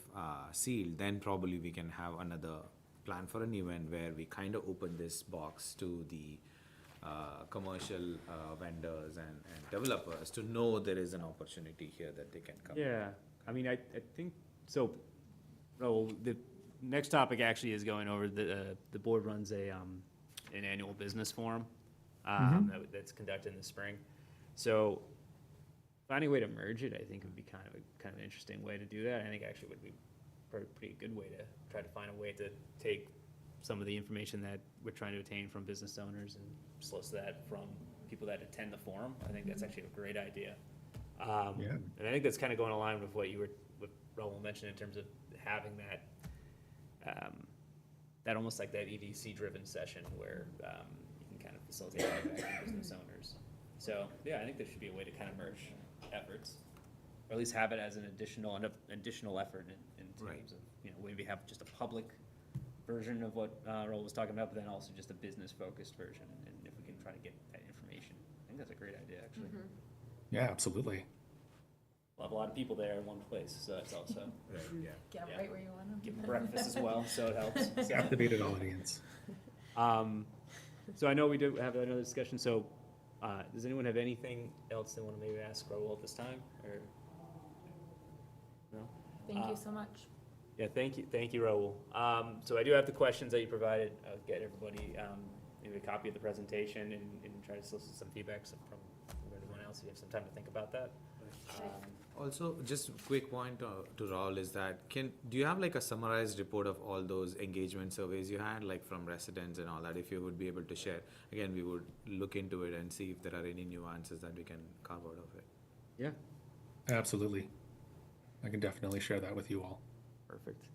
sealed, then probably we can have another plan for an event where we kind of open this box to the commercial vendors and developers to know there is an opportunity here that they can come. Yeah, I mean, I think, so, the next topic actually is going over, the board runs an annual business forum that's conducted in the spring. So finding a way to merge it, I think would be kind of an interesting way to do that. I think actually would be a pretty good way to try to find a way to take some of the information that we're trying to attain from business owners and solicit that from people that attend the forum. I think that's actually a great idea. And I think that's kind of going along with what Raul mentioned in terms of having that almost like that EDC driven session where you can kind of facilitate feedback from business owners. So yeah, I think there should be a way to kind of merge efforts, or at least have it as an additional effort in terms of, maybe have just a public version of what Raul was talking about, but then also just a business focused version. And if we can try to get that information, I think that's a great idea actually. Yeah, absolutely. We'll have a lot of people there in one place, so that's also Get right where you want them. give breakfast as well, so it helps. So, Captivated audience. So I know we do have another discussion, so, does anyone have anything else they wanna maybe ask Raul at this time, or? No? Thank you so much. Yeah, thank you, Raul. So I do have the questions that you provided. I'll get everybody, maybe a copy of the presentation and try to solicit some feedback from everyone else, if you have some time to think about that. Also, just a quick point to Raul is that do you have like a summarized report of all those engagement surveys you had, like from residents and all that, if you would be able to share? Again, we would look into it and see if there are any nuances that we can carve out of it. Yeah, Absolutely. I can definitely share that with you all. perfect.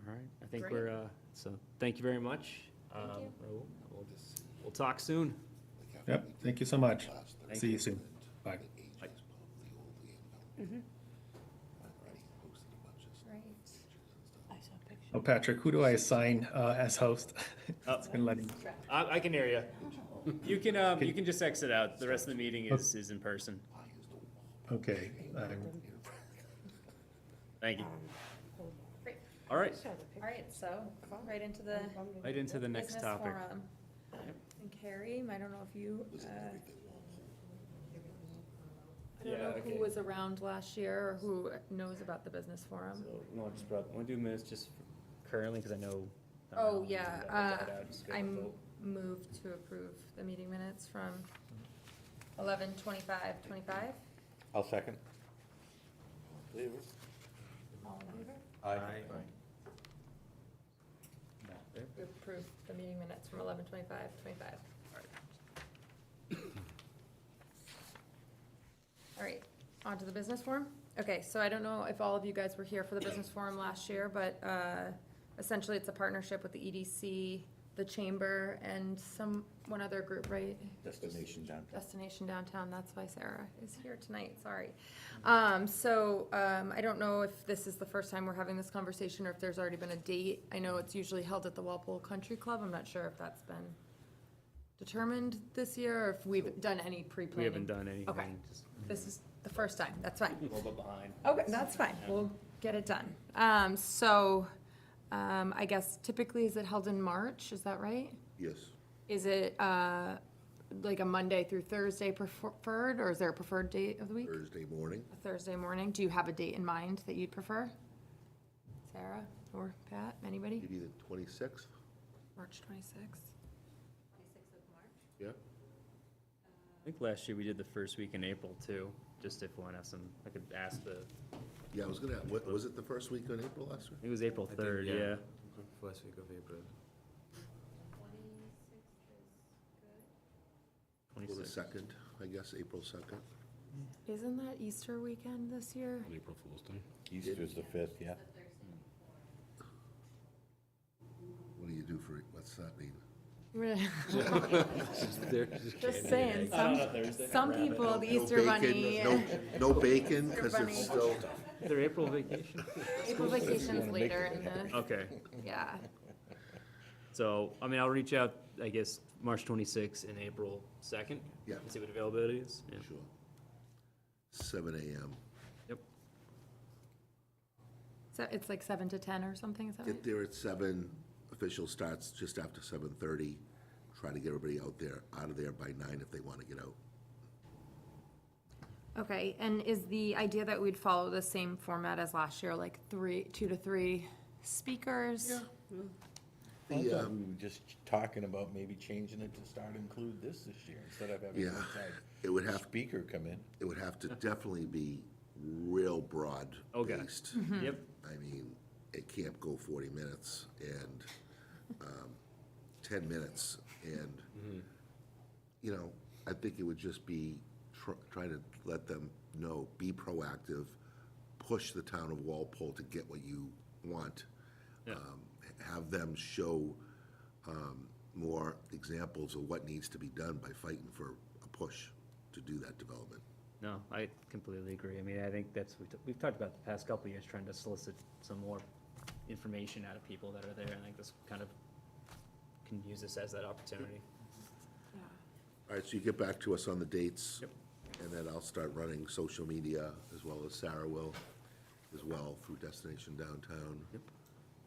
All right, I think Great. we're, so, thank you very much. Thank you. Raul. We'll talk soon. Yep, thank you so much. Thank See you. you soon. Bye. Right. Oh, Patrick, who do I assign as host? It's been letting, I can hear you. You can just exit out. The rest of the meeting is in person. okay. Thank you. Great. All right, All right, so right into the right into the next business topic. forum. And Carrie, I don't know if you, I don't Yeah, know okay. who was around last year or who knows about the business forum. So, no, just brought, want to do minutes just currently, because I know. Oh, yeah, we got that out, just get I the vote. moved to approve the meeting minutes from 11:25:25. I'll second. All in favor? Aye. To approve the meeting minutes from 11:25:25. All right, on to the business forum. Okay, so I don't know if all of you guys were here for the business forum last year, but essentially it's a partnership with the EDC, the Chamber, and one other group, right? Destination downtown. Destination Downtown, that's why Sarah is here tonight, sorry. I don't know if this is the first time we're having this conversation or if there's already been a date. I know it's usually held at the Walpole Country Club, I'm not sure if that's been determined this year, or if we've done any pre-planning. We haven't done anything. Okay. Just This is the first time, that's fine. a little bit behind. Okay, that's fine, we'll get it done. I guess typically is it held in March, is that right? Yes, Is it, like a Monday through Thursday preferred, or is there a preferred date of the week? Thursday morning. A Thursday morning, do you have a date in mind that you'd prefer? Sarah or Pat, anybody? Maybe the 26th? March 26th? Yeah. I think last year we did the first week in April too, just if one has some, I could ask the, I Yeah, I was gonna, what, was it the first week in April last year? think it was April I think, 3rd, yeah. yeah. First week of April. Or the 26th. 2nd, I guess, April 2nd. Isn't that Easter weekend this year? April Fool's Day. Easter's the 5th, yeah. What do you do for, what's that mean? Just saying, I don't know, Thursday. some Rabbit. people, the No Easter bacon, bunny, No bacon, because Bunny. it's still, Their April vacation? April vacation's later in the, Okay, yeah. so, I mean, I'll reach out, I guess, March 26th and April 2nd. Yeah. And see what availability is. Yeah. sure. 7 AM. Yep. So it's like 7 to 10 or something, is that right? Get there at 7, official starts just after 7:30. Try to get everybody out of there by 9 if they wanna get out. Okay, and is the idea that we'd follow the same format as last year, like 2 to 3 speakers? I thought we were just talking about maybe changing it to start to include this year, instead of having Yeah, one it would have, speaker come in. it would have to definitely be real broad Okay. based. Yep, I mean, it can't go 40 minutes and 10 minutes. And, you know, I think it would just be try to let them know, be proactive, push the town of Walpole to get what you want. Yeah. Have them show more examples of what needs to be done by fighting for a push to do that development. no, I completely agree. I mean, I think that's, we've talked about the past couple of years, trying to solicit some more information out of people that are there. I think this kind of can use this as that opportunity. All right, so you get back to us on the dates. Yep. And then I'll start running social media, as well as Sarah will, as well, through Destination Downtown. Yep.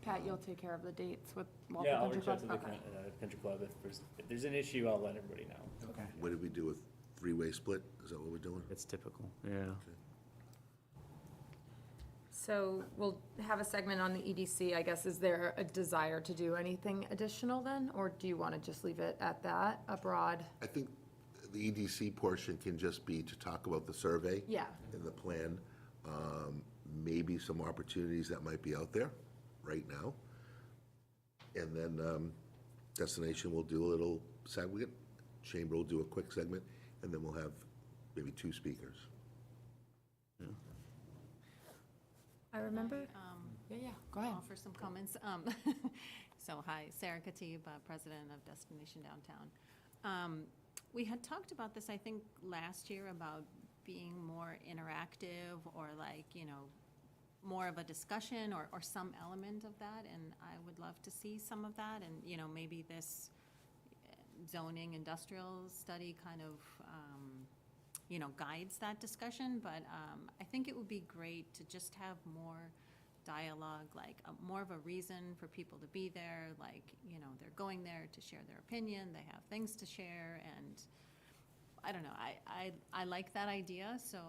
Pat, you'll take care of the dates with Yeah, Walpole I'll Country reach out to Club? the Okay. country club if there's an issue, I'll let everybody know. Okay. What did we do with three-way split? Is that what we're doing? It's typical, yeah. So we'll have a segment on the EDC, I guess. Is there a desire to do anything additional then? Or do you want to just leave it at that, a broad? I think the EDC portion can just be to talk about the survey. Yeah. And the plan, maybe some opportunities that might be out there right now. And then Destination will do a little segment, Chamber will do a quick segment, and then we'll have maybe two speakers. I remember, yeah, go ahead. Offer some comments. So, hi, Sarah Katib, President of Destination Downtown. We had talked about this, I think, last year about being more interactive or like, more of a discussion or some element of that, and I would love to see some of that, and, maybe this zoning industrial study kind of, guides that discussion, but I think it would be great to just have more dialogue, like more of a reason for people to be there, like, they're going there to share their opinion, they have things to share, and I don't know, I like that idea, so,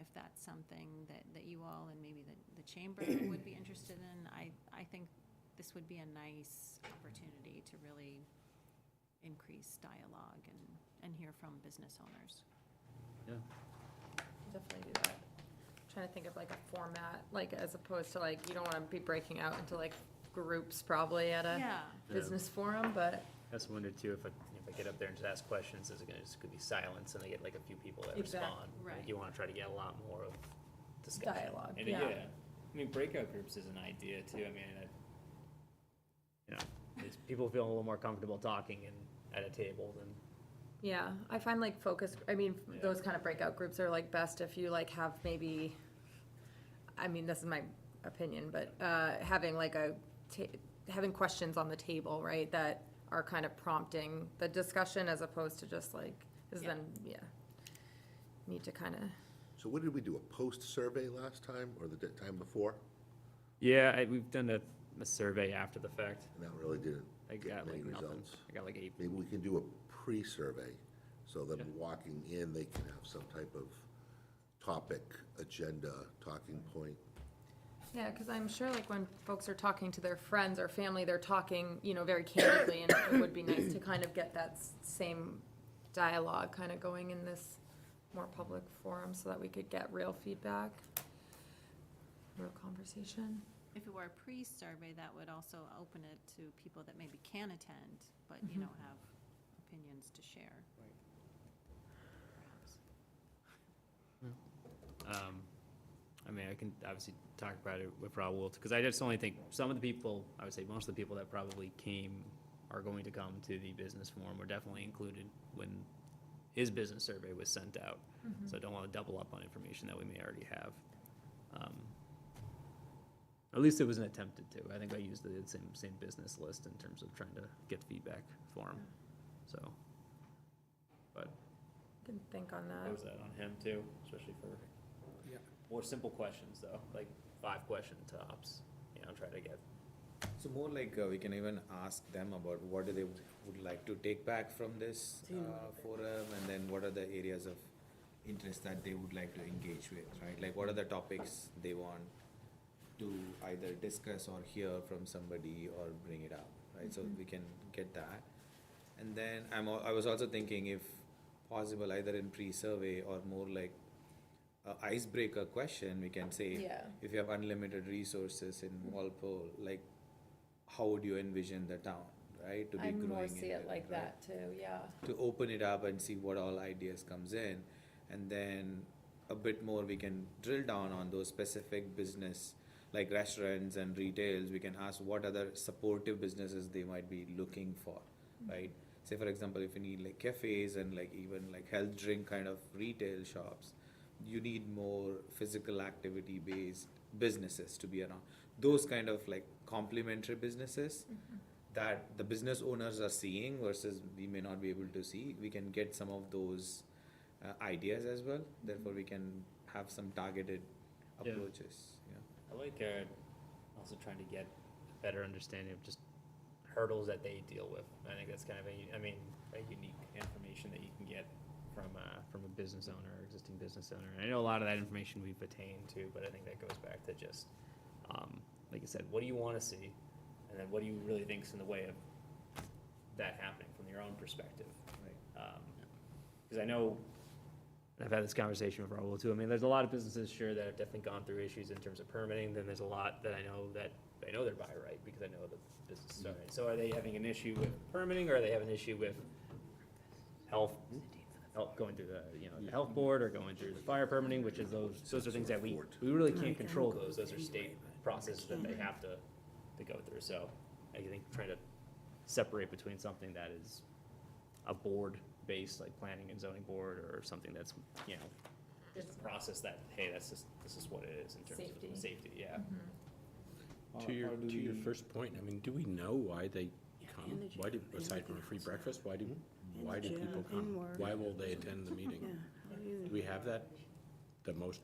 if that's something that you all and maybe the chamber would be interested in, I think this would be a nice opportunity to really increase dialogue and hear from business owners. Definitely do that. Trying to think of like a format, like as opposed to like, you don't want to be breaking out into like groups probably at a Yeah. business forum, but I also wondered too, if I get up there and just ask questions, is it gonna just could be silence and I get like a few people that Exact- respond? right. Like, you wanna try to get a lot more of discussion. Dialogue, And, yeah. I mean, breakout groups is an idea too, I mean, people feel a little more comfortable talking at a table than. yeah, I find like focus, I mean, Yeah. those kind of breakout groups are like best if you like have maybe, I mean, this is my opinion, but having like having questions on the table, right, that are kind of prompting the discussion as opposed to just like, because Yeah. then, need to kind of, So what did we do, a post-survey last time, or the time before? Yeah, we've done a survey after the fact. And that really didn't I get got many like nothing. results. I got like 8. Maybe we can do a pre-survey, so that Yeah. walking in, they can have some type of topic, agenda, talking point. yeah, because I'm sure like when folks are talking to their friends or family, they're talking, very candidly, and it would be nice to kind of get that same dialogue kind of going in this more public forum so that we could get real feedback, real conversation. If it were a pre-survey, that would also open it to people that maybe can attend, but, have opinions to share. Perhaps. I mean, I can obviously talk about it with Raul, because I just only think some of the people, I would say most of the people that probably are going to come to the business forum were definitely included when his business survey was sent out. So I don't want to double up on information that we may already have. At least it was an attempted to. I think I used the same business list in terms of trying to get feedback for him. So, but Can think on that. close that on him too, especially for more simple questions though, like 5 question tops, try to get. So more like we can even ask them about what do they would like to take back from this forum, and then what are the areas of interest that they would like to engage with, right? Like what are the topics they want to either discuss or hear from somebody or bring it up, right? So we can get that. And then I was also thinking, if possible, either in pre-survey or more like a icebreaker question, we can say, Yeah. if you have unlimited resources in Walpole, like how would you envision the town, right? To be I growing more in see it like right? that too, yeah. To open it up and see what all ideas comes in, and then a bit more we can drill down on those specific business, like restaurants and retails. We can ask what other supportive businesses they might be looking for, right? Say for example, if you need like cafes and like even like health drink kind of retail shops, you need more physical activity based businesses to be around. Those kind of like complementary businesses that the business owners are seeing versus we may not be able to see, we can get some of those ideas as well. Therefore, we can have some targeted Yeah. approaches. Yeah. I like also trying to get a better understanding of just hurdles that they deal with. I think that's kind of a unique information that you can get from a business owner or existing business owner. And I know a lot of that information we've attained too, but I think that goes back to just, like I said, what do you want to see? And then what do you really think's in the way of that happening from your own perspective? Because I know, and I've had this conversation with Raul too, I mean, there's a lot of businesses, sure, that have definitely gone through issues in terms of permitting, then there's a lot that I know they're by right, because I know the business owner. So are they having an issue with permitting, or are they having an issue with health, going through the health board, or going through the fire permitting, which is those are things that we really can't control those are state processes that they have to go through. So I think trying to separate between something that is a board-based, like planning and zoning board, or something that's, just a process that, hey, this is what it is in terms Safety. of safety, yeah. To your first point, I mean, do we know why they come? Why do, aside from a free breakfast, why do people come? Why will they attend the meeting? Do we have that, the most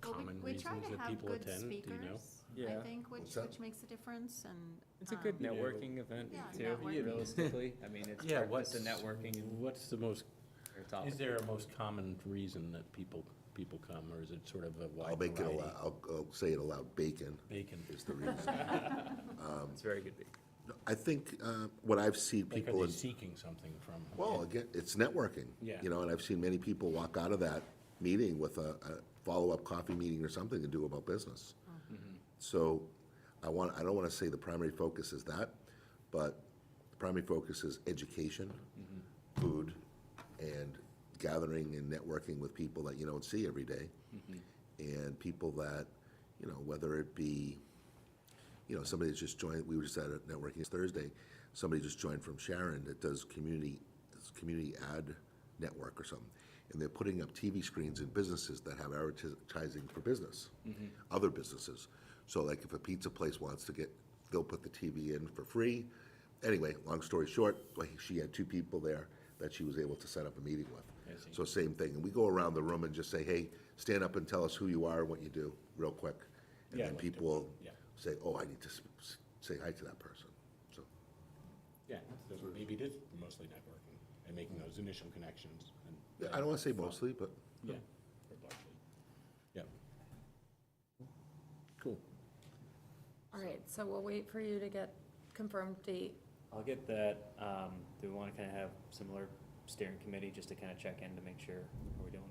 Well, common we try reasons to that have people good attend? Do you know? speakers, Yeah. I think, which What's that? which makes a difference, and. It's a good um, networking event Yeah, too, networking. realistically. I mean, it's Yeah, breakfast and networking and What's the most, your topic. is there a most common reason that people come, or is it sort of a I'll wide make it variety? I'll say it aloud, bacon Bacon. is the reason. It's very good. I think what I've seen Like, people are in. they seeking something from? Well, again, it's networking. Yeah. And I've seen many people walk out of that meeting with a follow-up coffee meeting or something to do about business. So I don't want to say the primary focus is that, but the primary focus is education, food, and gathering and networking with people that you don't see every day. And people that, whether it be, somebody that's just joined, we were just at a networking Thursday, somebody just joined from Sharon that does community ad network or something. And they're putting up TV screens in businesses that have advertising for business, other businesses. So like if a pizza place wants to they'll put the TV in for free. Anyway, long story short, she had 2 people there that she was able to set up a meeting with. I see. So same thing. And we go around the room and just say, hey, stand up and tell us who you are and what you do, real quick. And Yeah, then like people will yeah. say, oh, I need to say hi to that person. So, Yeah, so maybe it is mostly networking and making those initial connections. And yeah, I don't want to say mostly, but Yeah, or largely. Yeah. Cool. All right, so we'll wait for you to get confirmed date. I'll get that. Do we want to kind of have similar steering committee just to kind of check in to make sure we're doing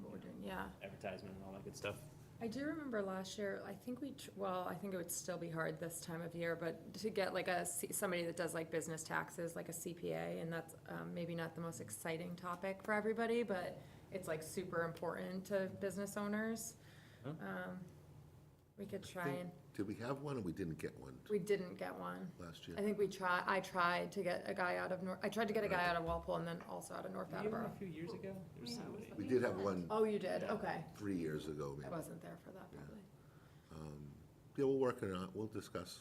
What we're doing, yeah. the advertisement and all that good stuff? I do remember last year, I think I think it would still be hard this time of year, but to get like somebody that does like business taxes, like a CPA, and that's maybe not the most exciting topic for everybody, but it's like super important to business owners. Huh? We could try and, did we have one or we didn't get one we didn't get one. last year? I think I tried to get a guy I tried to get a guy out of Walpole and then also out of North Attleboro. A few years ago? There was Yeah, somebody. We did have one Oh, you did? Okay. 3 years ago, I maybe. wasn't there for that probably. Yeah, we'll work it out. We'll discuss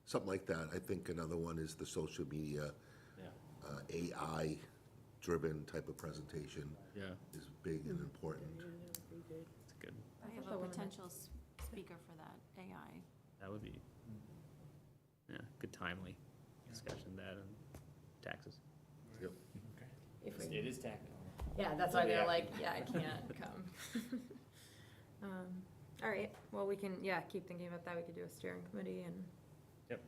something like that. I think another one is the social media, Yeah. AI-driven type of presentation Yeah. is big and important. It's good. I thought have the a women- potential speaker for that, AI. That would be, good timely discussion, that and taxes. Yep. If we- It is technical. Yeah, that's why they're Yeah. like, yeah, I can't come. All right, well, we can, keep thinking about that. We could do a steering committee and, So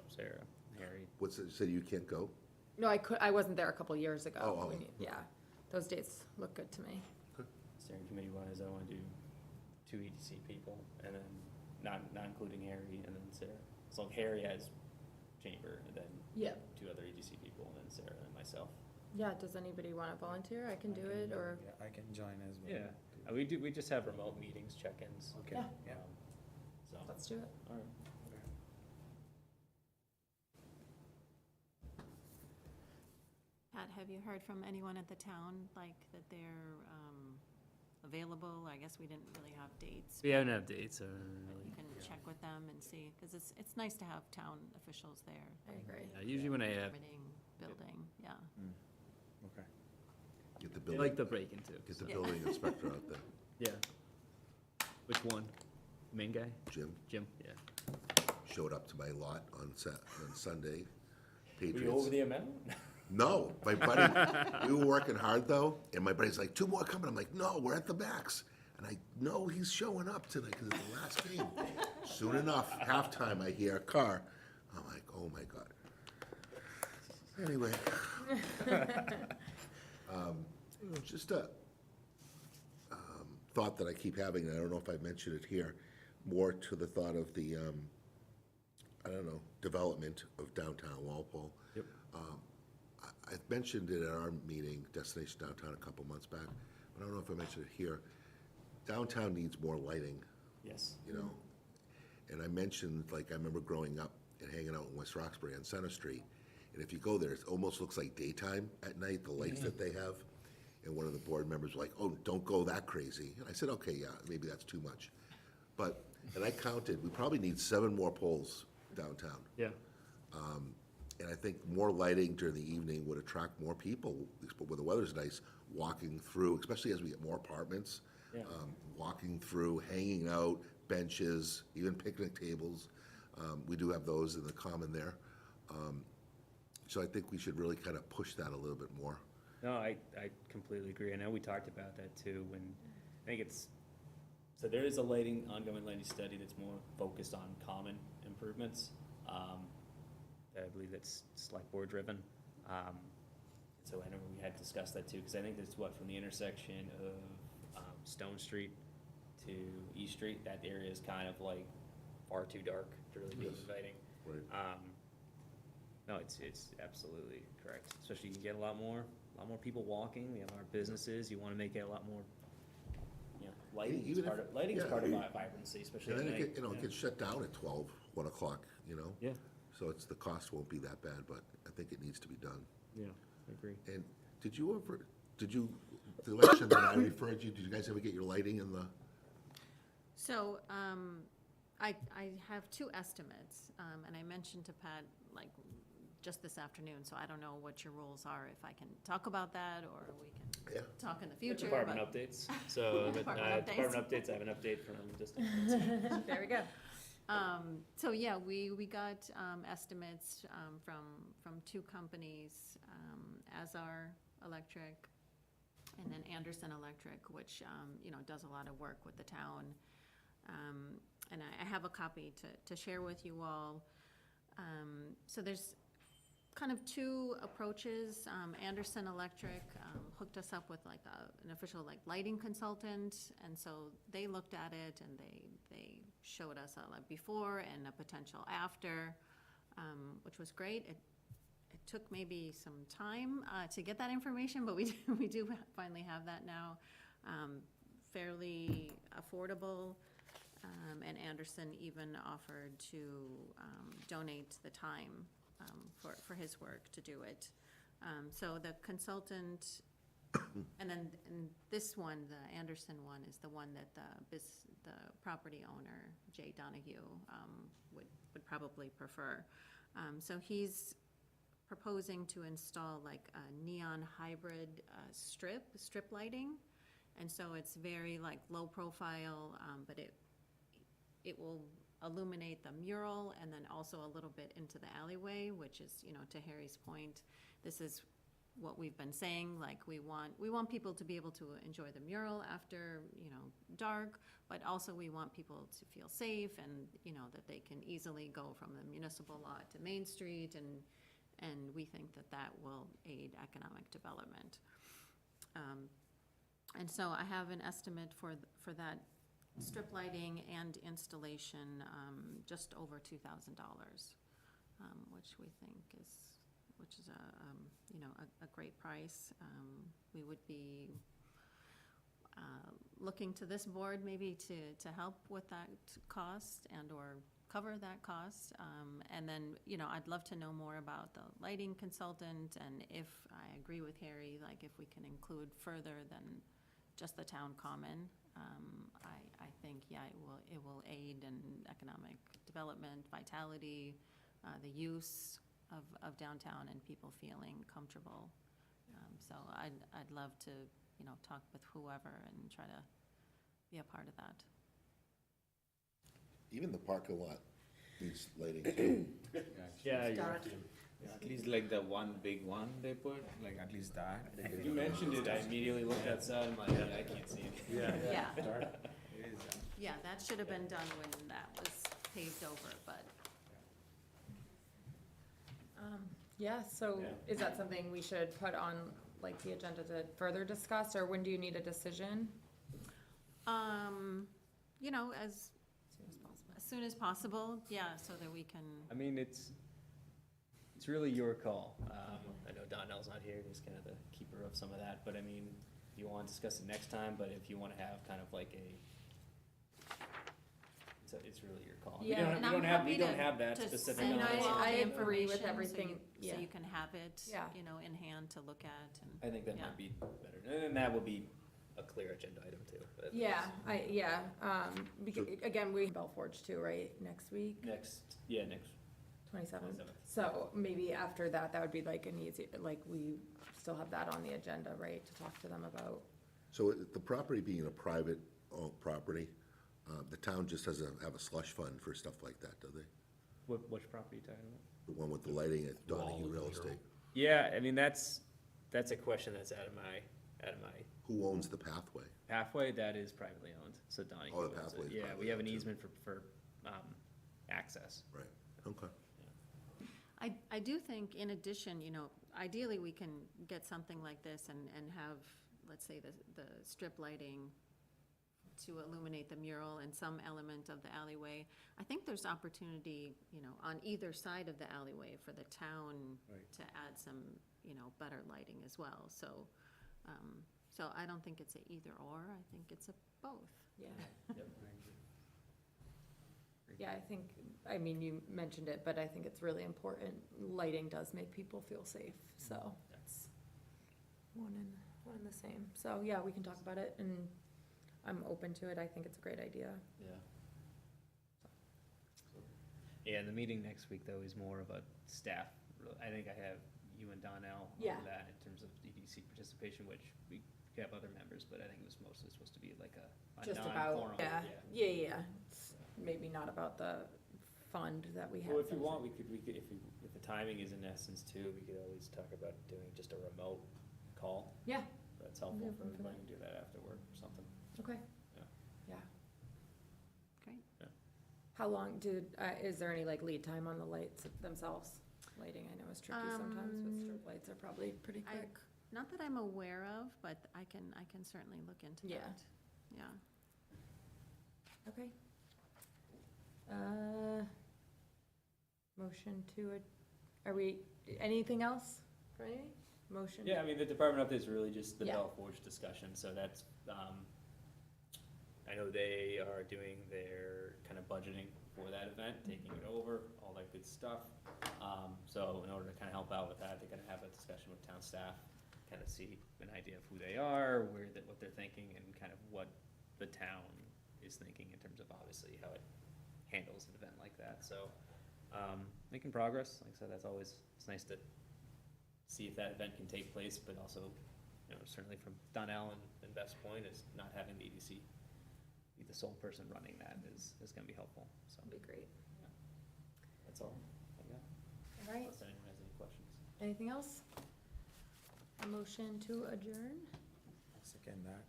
Sarah, Harry, What's it, say you can't go? no, I wasn't there a couple years ago. Oh, oh. Yeah, those dates look good to me. steering committee wise, I want to do 2 EDC people, and then not including Harry, and then Sarah. So Harry has chamber, and then Yeah. 2 other EDC people, and then Sarah and myself. Yeah, does anybody want to volunteer? I can do it, or, Yeah, I can join as well. Yeah, we just have remote meetings, check-ins. Okay, Yeah. yeah. So, let's do it. all right. Pat, have you heard from anyone at the town, like, that they're available? I guess we didn't really have dates. We haven't had dates, so But you can check with them and see, because it's nice to have town officials there. I agree. usually when I have, Permitting, building, yeah. Okay. Get the I building, like the break-in too. get the so- building inspector out there. Yeah. Which one? Main guy? Jim, Jim? Yeah. showed up to my lot on Sunday. Were you Patriots. over the amount? No, my buddy, we were working hard though, and my buddy's like, 2 more coming. I'm like, no, we're at the max. And I know he's showing up tonight because it's the last game. Soon enough, halftime, I hear a car. I'm like, oh my God. Anyway. Just a thought that I keep having, and I don't know if I mentioned it here, more to the thought of the, I don't know, development of downtown Walpole. Yep. I mentioned it at our meeting, Destination Downtown, a couple months back, but I don't know if I mentioned it here. Downtown needs more lighting, Yes. you know? And I mentioned, like, I remember growing up and hanging out in West Roxbury on Center Street, and if you go there, it almost looks like daytime at night, the lights that they have. And one of the board members was like, oh, don't go that crazy. And I said, okay, yeah, maybe that's too much. But, and I counted, we probably need 7 more poles downtown. Yeah. And I think more lighting during the evening would attract more people, when the weather's nice, walking through, especially as we get more apartments. Yeah. Walking through, hanging out, benches, even picnic tables. We do have those in the common there. So I think we should really kind of push that a little bit more. No, I completely agree. I know we talked about that too when, I think it's, so there is a ongoing lighting study that's more focused on common improvements. I believe that's select board driven. So I know we had discussed that too, because I think that's what, from the intersection of Stone Street to East Street, that area is kind of like far too dark to really be inviting. Right. No, it's absolutely correct. Especially you get a lot more people walking. We have our businesses. You want to make it a lot more, lighting is Even part if- of, lighting is yeah, part of you- vibrancy, especially And at then night. it gets shut down at 12, 1 o'clock, Yeah, So the cost won't be that bad, but I think it needs to be done. yeah, I agree. And the election that I referred you, did you guys ever get your lighting in the? So, I have 2 estimates, and I mentioned to Pat, like, just this afternoon, so I don't know what your rules are, if I can talk about that, or we can Yeah. talk in the future. Department but- updates. So, Department department updates, I have an update from just. There we go. So, yeah, we got estimates from 2 companies, Azar Electric and then Anderson Electric, which, does a lot of work with the town. And I have a copy to share with you all. So there's kind of 2 approaches. Anderson Electric hooked us up with like an official like lighting consultant, and so they looked at it and they showed us a like before and a potential after, which was great. It took maybe some time to get that information, but we do finally have that now, fairly affordable. And Anderson even offered to donate the time for his work to do it. So the consultant, and this one, the Anderson one, is the one that the property owner, Jay Donahue, would probably prefer. So he's proposing to install like a neon hybrid strip lighting. And so it's very like low profile, but it will illuminate the mural and then also a little bit into the alleyway, which is, to Harry's point, this is what we've been saying, like we want people to be able to enjoy the mural after, dark, but also we want people to feel safe and, that they can easily go from the municipal lot to Main Street, and we think that will aid economic development. And so I have an estimate for that strip lighting and installation, just over $2,000, which we think is a great price. We would be looking to this board maybe to help with that cost and/or cover that cost. And then, I'd love to know more about the lighting consultant, and if I agree with Harry, like if we can include further than just the town common. I think, it will aid in economic development, vitality, the use of downtown and people feeling comfortable. So I'd love to, talk with whoever and try to be a part of that. Even the parking lot needs lighting too. Yeah, you're Done. right. At least like the one big one they put, like at least that. You mentioned it, I immediately looked outside, I'm like, yeah, I can't see it. Yeah, It is, yeah, that should have been done when that was paved over, but Yeah, so Yeah. is that something we should put on, like, the agenda to further discuss, or when do you need a decision? you know, As soon as possible. as soon as possible, yeah, so that we can, I mean, it's really your call. I know Donnell's not here, he's kind of the keeper of some of that, but I mean, you want to discuss it next time, but if you want to have kind of like it's really your call. Yeah, and I'm happy We don't to- have that to specific send And you knowledge. all I the agree with information so everything, you- yeah. So you can have it, Yeah. you know, in hand to look at and. I think that Yeah. might be better, and that will be a clear agenda item too. but Yeah, again, we Bell Forge too, right, next week, Next 27th? 27th. So maybe after that, that would be like an easy, like, we still have that on the agenda, right, to talk to them about? So the property being a private owned property, the town just has have a slush fund for stuff like that, do they? Which property are you talking about? The one with the lighting at Donahue Real Estate. Yeah, I mean, that's a question that's out of my Who owns the pathway? pathway, that is privately owned, so Donnie. Oh, the owns it. pathway is Yeah, we privately have an owned, too. easement for access. Right, okay. I do think in addition, you know, ideally we can get something like this and have, let's say, the strip lighting to illuminate the mural and some element of the alleyway. I think there's opportunity, you know, on either side of the alleyway for the town Right. to add some, you know, better lighting as well. So, so I don't think it's a either or, I think it's a both. Yeah. Yep. Yeah, I mean, you mentioned it, but I think it's really important. Lighting does make people feel safe, so that's one and the same. So, yeah, we can talk about it, and I'm open to it. I think it's a great idea. Yeah. Yeah, and the meeting next week, though, is more of a staff, I think I have you and Donnell Yeah. on that in terms of EDC participation, which we have other members, but I think it was mostly supposed to be like a Just non-forum. about, yeah. It's maybe not about the fund that we have. Well, if you want, we could, if the timing is in essence too, we could always talk about doing just a remote call. Yeah, That's helpful Yeah, for for everybody, that. and do that after work or something. okay. Yeah. Yeah. Great. How long is there any, like, lead time on the lights themselves? Lighting, I know is tricky sometimes, but strip lights are probably pretty I- quick. Not that I'm aware of, but I can certainly look into Yeah. that. Yeah. Okay. Motion to, are we, anything else, Franny? Motion? Yeah, I mean, the department update is really just the Yeah. Bell Forge discussion, so that's, I know they are doing their kind of budgeting for that event, taking it over, all that good stuff. So in order to kind of help out with that, they're gonna have a discussion with town staff, kind of see an idea of who they are, what they're thinking, and kind of what the town is thinking in terms of obviously how it handles an event like that, so, making progress, like I said, that's always, it's nice to see if that event can take place, but also, you know, certainly from Donnell and Beth's point, is not having the EDC be the sole person running that is gonna be helpful, so, That'd be great. that's all I got, All right, unless anyone has any questions. anything else? A motion to adjourn? Second that.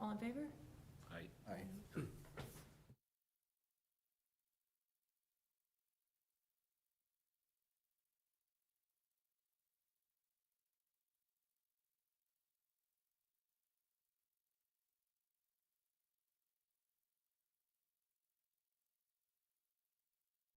All in favor? I